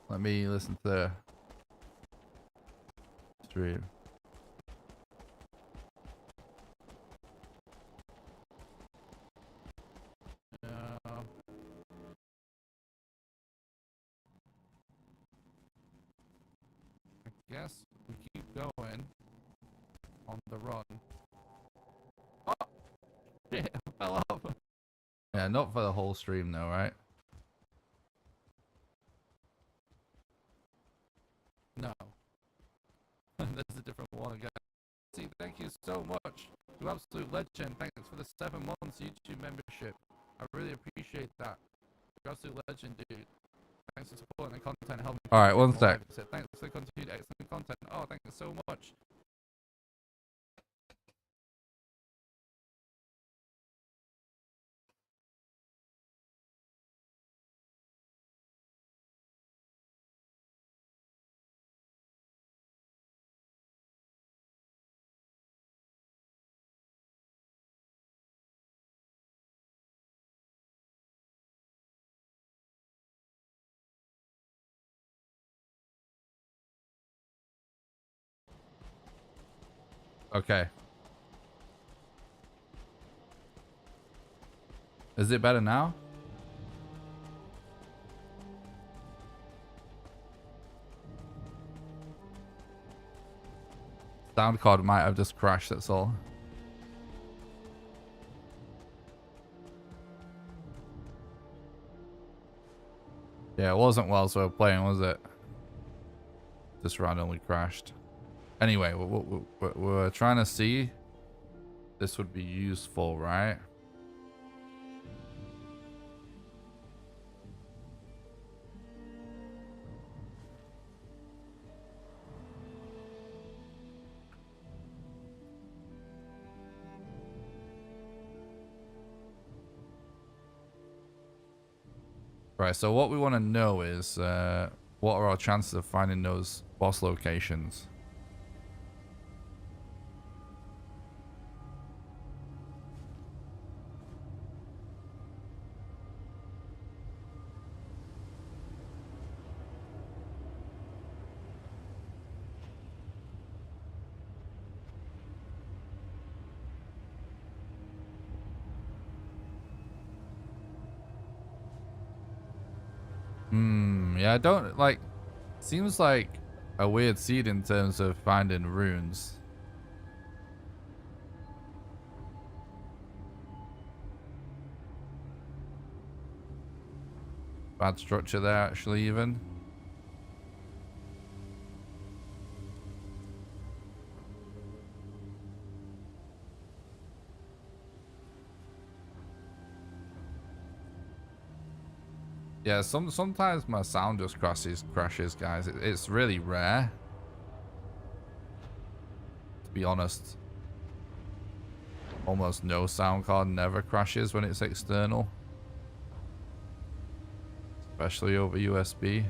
Let me listen to the stream. I guess we keep going on the run. Oh! Shit, I fell off. Yeah, not for the whole stream though, right? No. There's a different one again. See, thank you so much. You absolute legend. Thanks for the 7 months YouTube membership. I really appreciate that. You're absolute legend, dude. Thanks for supporting the content. Help me. Alright, one sec. Thanks for the continued excellent content. Oh, thank you so much. Okay. Is it better now? Sound card might have just crashed, that's all. Yeah, it wasn't whilst we were playing, was it? Just randomly crashed. Anyway, we're trying to see. This would be useful, right? Right, so what we want to know is what are our chances of finding those boss locations? Yeah, I don't like. Seems like a weird seed in terms of finding runes. Bad structure there, actually, even. Yeah, sometimes my sound just crashes, guys. It's really rare, to be honest. Almost no sound card never crashes when it's external, especially over USB.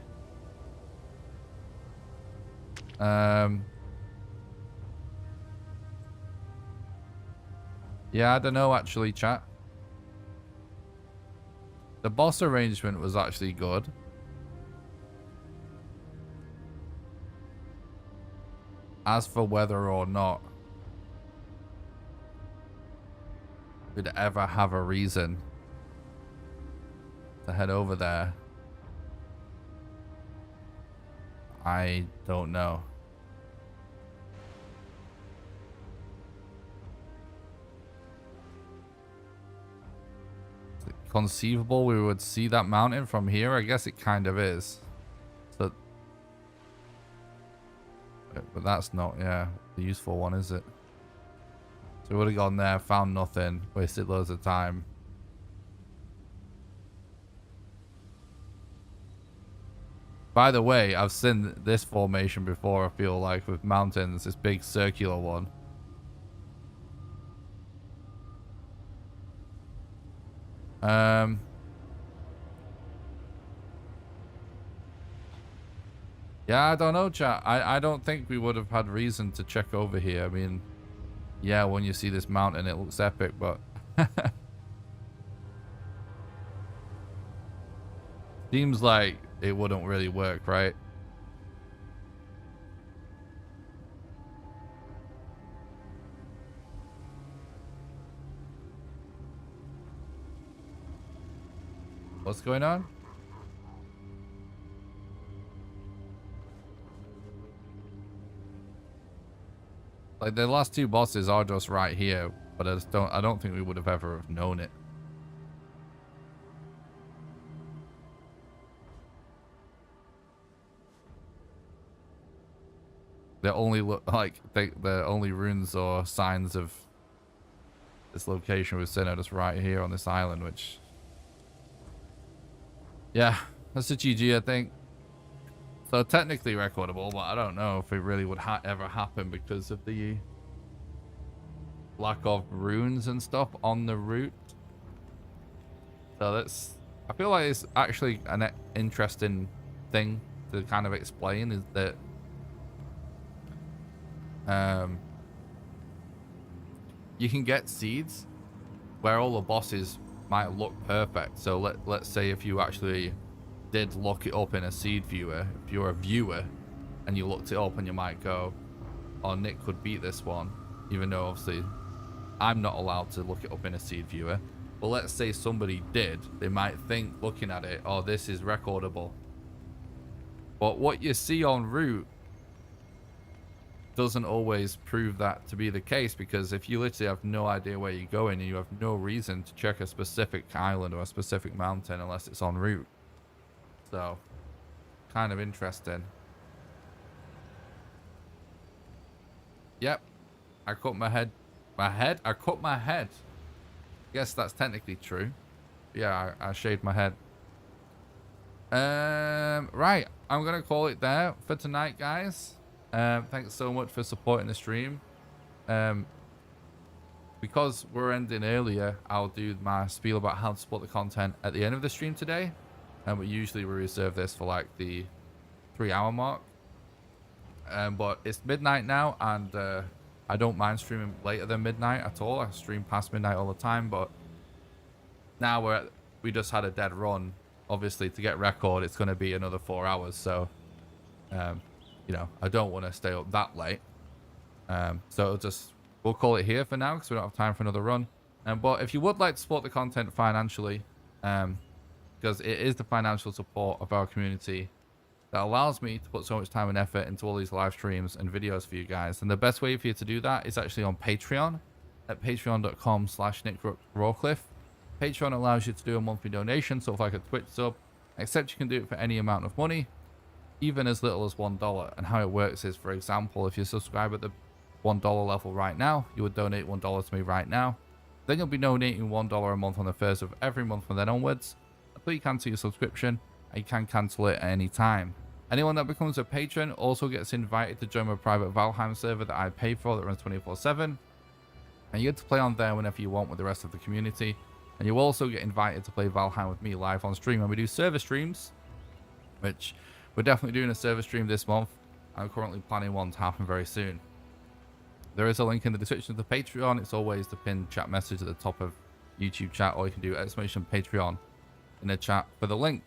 Yeah, I don't know actually, chat. The boss arrangement was actually good. As for whether or not we'd ever have a reason to head over there. I don't know. Is it conceivable we would see that mountain from here? I guess it kind of is. So, but that's not, yeah, the useful one, is it? So we would have gone there, found nothing, wasted loads of time. By the way, I've seen this formation before, I feel like, with mountains, this big circular one. Yeah, I don't know, chat. I don't think we would have had reason to check over here. I mean, yeah, when you see this mountain, it looks epic, but... Seems like it wouldn't really work, right? What's going on? Like, the last two bosses are just right here, but I don't think we would have ever have known it. The only the only runes or signs of this location we've seen are just right here on this island, which, yeah, that's a GG, I think. So technically recordable, but I don't know if it really would ever happen because of the lack of runes and stuff on the route. So that's, I feel like it's actually an interesting thing to kind of explain, is that you can get seeds where all the bosses might look perfect. So let's say if you actually did look it up in a seed viewer, if you're a viewer and you looked it up and you might go, oh, Nick could beat this one, even though obviously I'm not allowed to look it up in a seed viewer. But let's say somebody did, they might think looking at it, oh, this is recordable. But what you see en route doesn't always prove that to be the case, because if you literally have no idea where you're going and you have no reason to check a specific island or a specific mountain unless it's en route. So, kind of interesting. Yep, I cut my head. I cut my head. Guess that's technically true. Yeah, I shaved my head. Right, I'm gonna call it there for tonight, guys. Thanks so much for supporting the stream. Because we're ending earlier, I'll do my spiel about how to support the content at the end of the stream today. And we usually reserve this for like the 3-hour mark. But it's midnight now, and I don't mind streaming later than midnight at all. I stream past midnight all the time, but now we just had a dead run. Obviously, to get record, it's going to be another 4 hours. So, you know, I don't want to stay up that late. So we'll call it here for now because we don't have time for another run. But if you would like to support the content financially, because it is the financial support of our community that allows me to put so much time and effort into all these live streams and videos for you guys. And the best way for you to do that is actually on Patreon at patreon.com/NickRawcliffe. Patreon allows you to do a monthly donation, sort of like a Twitch sub, except you can do it for any amount of money, even as little as $1. And how it works is, for example, if you subscribe at the $1 level right now, you would donate $1 to me right now. Then you'll be donating $1 a month on the first of every month from then onwards. Until you cancel your subscription, and you can cancel it at any time. Anyone that becomes a patron also gets invited to join my private Valheim server that I pay for, that runs 24/7. And you get to play on there whenever you want with the rest of the community. And you also get invited to play Valheim with me live on stream. And we do server streams, which we're definitely doing a server stream this month. I'm currently planning one to happen very soon. There is a link in the description to the Patreon. It's always the pinned chat message at the top of YouTube chat, or you can do !Patreon in the chat for the link.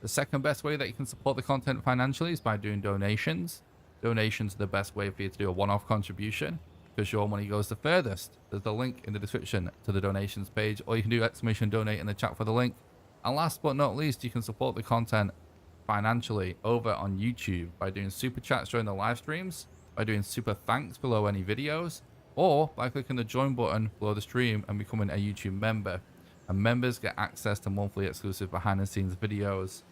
The second best way that you can support the content financially is by doing donations. Donations are the best way for you to do a one-off contribution. because your money goes the furthest. There's a link in the description to the donations page, or you can do exclamation donate in the chat for the link. And last but not least, you can support the content financially over on YouTube by doing super chats during the live streams, by doing super thanks below any videos, or by clicking the join button below the stream and becoming a YouTube member. And members get access to monthly exclusive behind the scenes videos.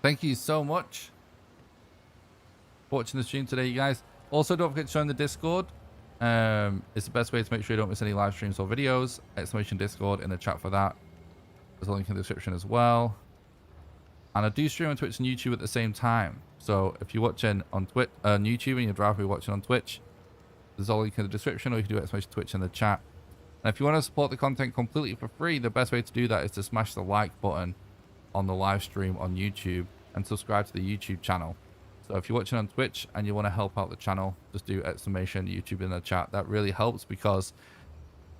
Thank you so much for watching the stream today, you guys. Also, don't forget to join the Discord. It's the best way to make sure you don't miss any live streams or videos. Exclamation Discord in the chat for that. There's a link in the description as well. And I do stream on Twitch and YouTube at the same time. So if you're watching on YouTube and you'd rather be watching on Twitch, there's a link in the description, or you can do exclamation Twitch in the chat. And if you want to support the content completely for free, the best way to do that is to smash the like button on the live stream on YouTube and subscribe to the YouTube channel. So if you're watching on Twitch and you want to help out the channel, just do exclamation YouTube in the chat. That really helps, because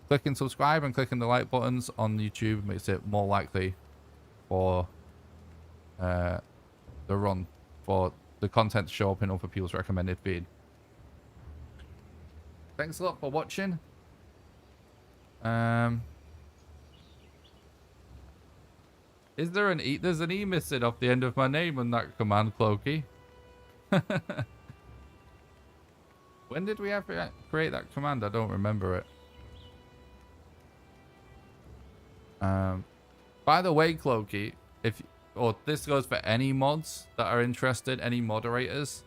clicking subscribe and clicking the like buttons on YouTube makes it more likely for the content to show up in other people's recommended feed. Thanks a lot for watching. Is there an E? There's an E missing off the end of my name on that command, Clokey. When did we have to create that command? I don't remember it. By the way, Clokey, this goes for any mods that are interested, any moderators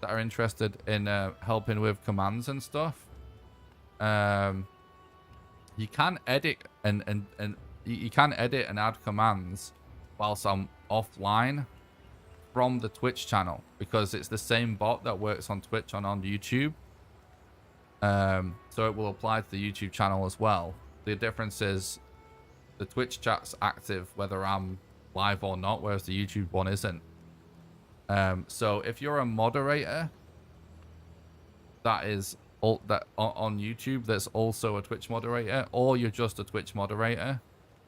that are interested in helping with commands and stuff. You can edit and you can edit and add commands whilst I'm offline from the Twitch channel, because it's the same bot that works on Twitch and on YouTube. So it will apply to the YouTube channel as well. The difference is the Twitch chat's active whether I'm live or not, whereas the YouTube one isn't. So if you're a moderator that is on YouTube that's also a Twitch moderator, or you're just a Twitch moderator,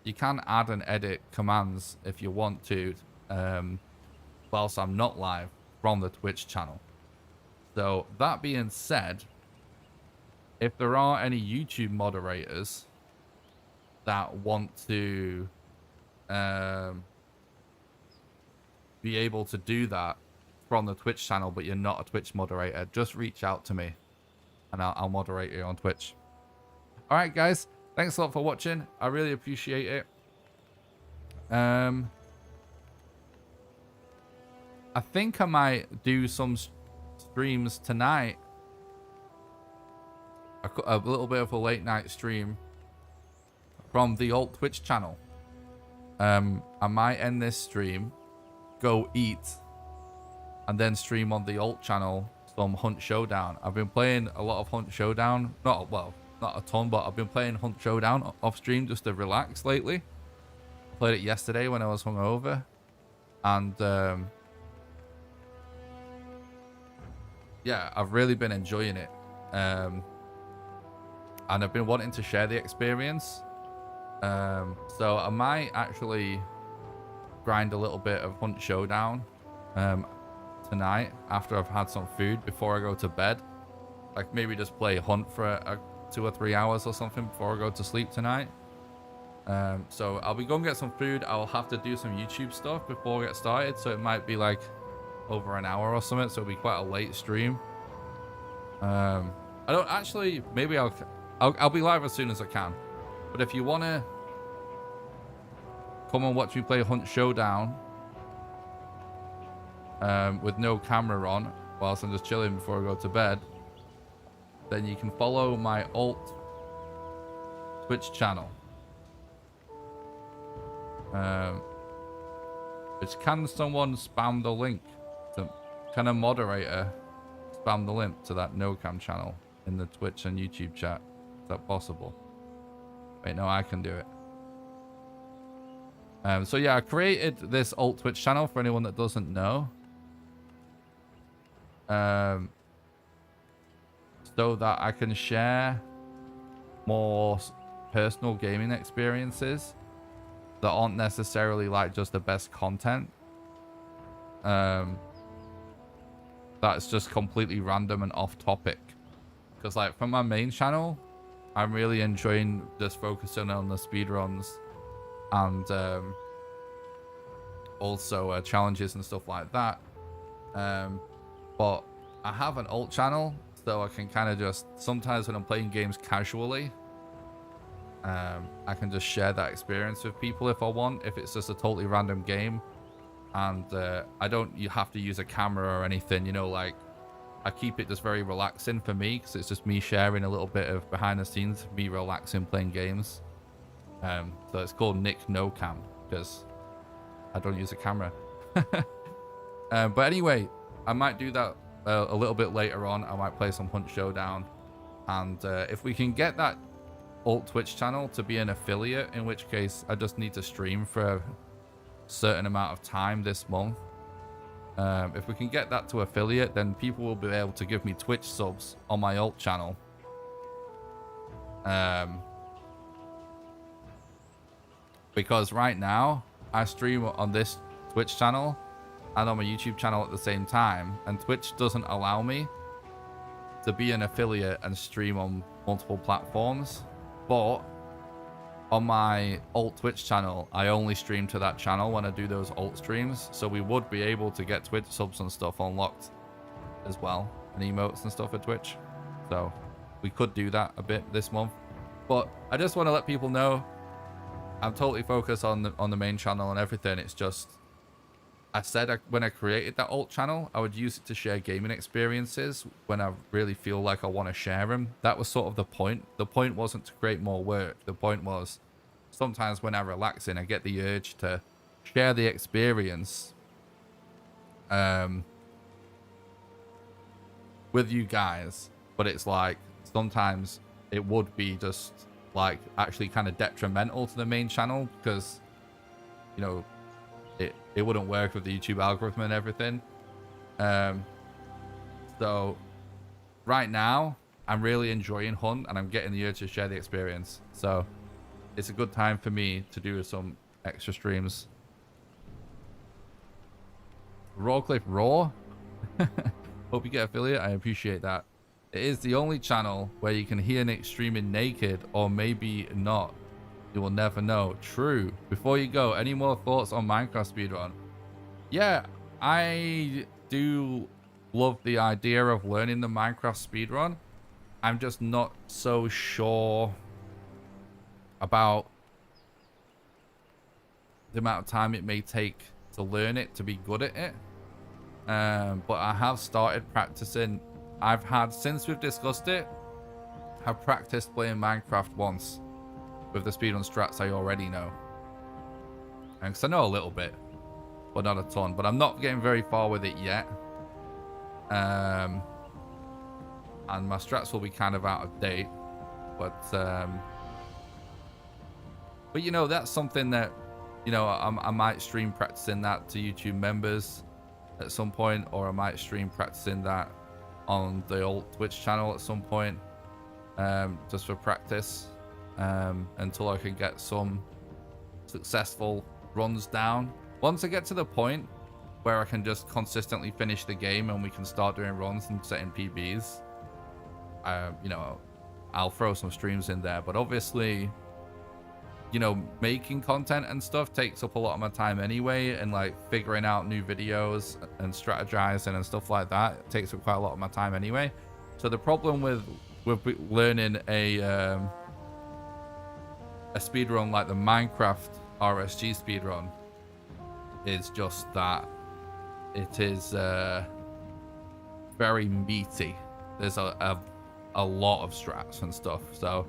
you can add and edit commands if you want to, whilst I'm not live from the Twitch channel. So that being said, if there are any YouTube moderators that want to be able to do that from the Twitch channel, but you're not a Twitch moderator, just reach out to me and I'll moderate you on Twitch. All right, guys, thanks a lot for watching. I really appreciate it. I think I might do some streams tonight, a little bit of a late night stream from the alt Twitch channel. I might end this stream, go eat, and then stream on the alt channel some Hunt Showdown. I've been playing a lot of Hunt Showdown, not a ton, but I've been playing Hunt Showdown off stream just to relax lately. I played it yesterday when I was hungover, and yeah, I've really been enjoying it, and I've been wanting to share the experience. So I might actually grind a little bit of Hunt Showdown tonight after I've had some food before I go to bed. Like maybe just play Hunt for 2 or 3 hours or something before I go to sleep tonight. So I'll be going to get some food. I'll have to do some YouTube stuff before I get started, so it might be like over an hour or something, so it'll be quite a late stream. I don't actually, maybe I'll be live as soon as I can, but if you want to come and watch me play Hunt Showdown with no camera on whilst I'm just chilling before I go to bed, then you can follow my alt Twitch channel, which can someone spam the link to, can a moderator spam the link to that no cam channel in the Twitch and YouTube chat? Is that possible? Wait, no, I can do it. So yeah, I created this alt Twitch channel for anyone that doesn't know, so that I can share more personal gaming experiences that aren't necessarily like just the best content. that's just completely random and off topic. Because like from my main channel, I'm really enjoying just focusing on the speedruns and also challenges and stuff like that. But I have an alt channel, so I can kind of just, sometimes when I'm playing games casually, I can just share that experience with people if I want, if it's just a totally random game. And you have to use a camera or anything, you know, like I keep it just very relaxing for me, because it's just me sharing a little bit of behind the scenes, me relaxing playing games. So it's called Nick No Cam, because I don't use a camera. But anyway, I might do that a little bit later on. I might play some Hunt Showdown, and if we can get that alt Twitch channel to be an affiliate, in which case I just need to stream for a certain amount of time this month. If we can get that to affiliate, then people will be able to give me Twitch subs on my alt channel. Because right now I stream on this Twitch channel and on my YouTube channel at the same time, and Twitch doesn't allow me to be an affiliate and stream on multiple platforms. But on my alt Twitch channel, I only stream to that channel when I do those alt streams, so we would be able to get Twitch subs and stuff unlocked as well, and emotes and stuff at Twitch. So we could do that a bit this month. But I just want to let people know I'm totally focused on the main channel and everything. It's just, I said when I created that alt channel, I would use it to share gaming experiences when I really feel like I want to share them. That was sort of the point. The point wasn't to create more work. The point was, sometimes when I'm relaxing, I get the urge to share the experience with you guys. But it's like, sometimes it would be just like actually kind of detrimental to the main channel, because, you know, it wouldn't work with the YouTube algorithm and everything. So right now I'm really enjoying Hunt, and I'm getting the urge to share the experience. So it's a good time for me to do some extra streams. Rawcliffe Raw. Hope you get affiliate. I appreciate that. It is the only channel where you can hear Nick streaming naked, or maybe not. You will never know. True. Before you go, any more thoughts on Minecraft speedrun? Yeah, I do love the idea of learning the Minecraft speedrun. I'm just not so sure about the amount of time it may take to learn it, to be good at it. But I have started practicing. I've had, since we've discussed it, I've practiced playing Minecraft once with the speedrun strats I already know. And because I know a little bit, but not a ton. But I'm not getting very far with it yet. And my strats will be kind of out of date. But you know, that's something that, you know, I might stream practicing that to YouTube members at some point, or I might stream practicing that on the old Twitch channel at some point, just for practice, until I can get some successful runs down. Once I get to the point where I can just consistently finish the game and we can start doing runs and setting PBs, you know, I'll throw some streams in there. But obviously, you know, making content and stuff takes up a lot of my time anyway, and like figuring out new videos and strategizing and stuff like that takes up quite a lot of my time anyway. So the problem with learning a speedrun like the Minecraft RSG speedrun is just that it is very meaty. There's a lot of strats and stuff, so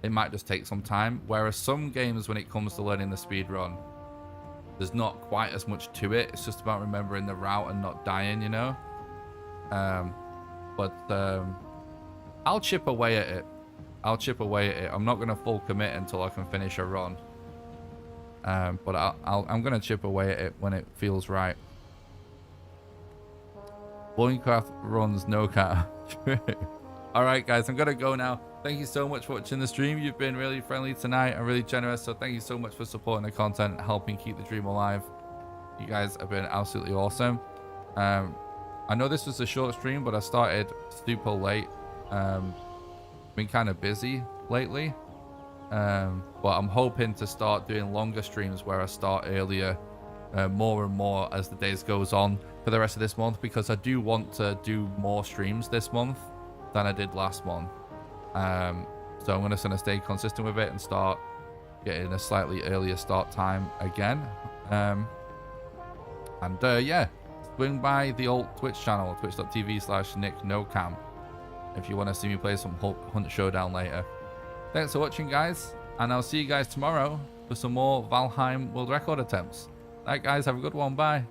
it might just take some time. Whereas some games, when it comes to learning the speedrun, there's not quite as much to it. It's just about remembering the route and not dying, you know. But I'll chip away at it. I'm not going to full commit until I can finish a run. But I'm going to chip away at it when it feels right. Minecraft runs no cat. All right, guys, I'm going to go now. Thank you so much for watching the stream. You've been really friendly tonight and really generous. So thank you so much for supporting the content, helping keep the dream alive. You guys have been absolutely awesome. I know this was a short stream, but I started super late. Been kind of busy lately. But I'm hoping to start doing longer streams where I start earlier, more and more as the days goes on for the rest of this month, because I do want to do more streams this month than I did last month. So I'm just going to stay consistent with it and start getting a slightly earlier start time again. Yeah, swing by the old Twitch channel, twitch.tv/NickNoCam, if you want to see me play some Hunt Showdown later. Thanks for watching, guys, and I'll see you guys tomorrow for some more Valheim world record attempts. Alright guys, have a good one, bye.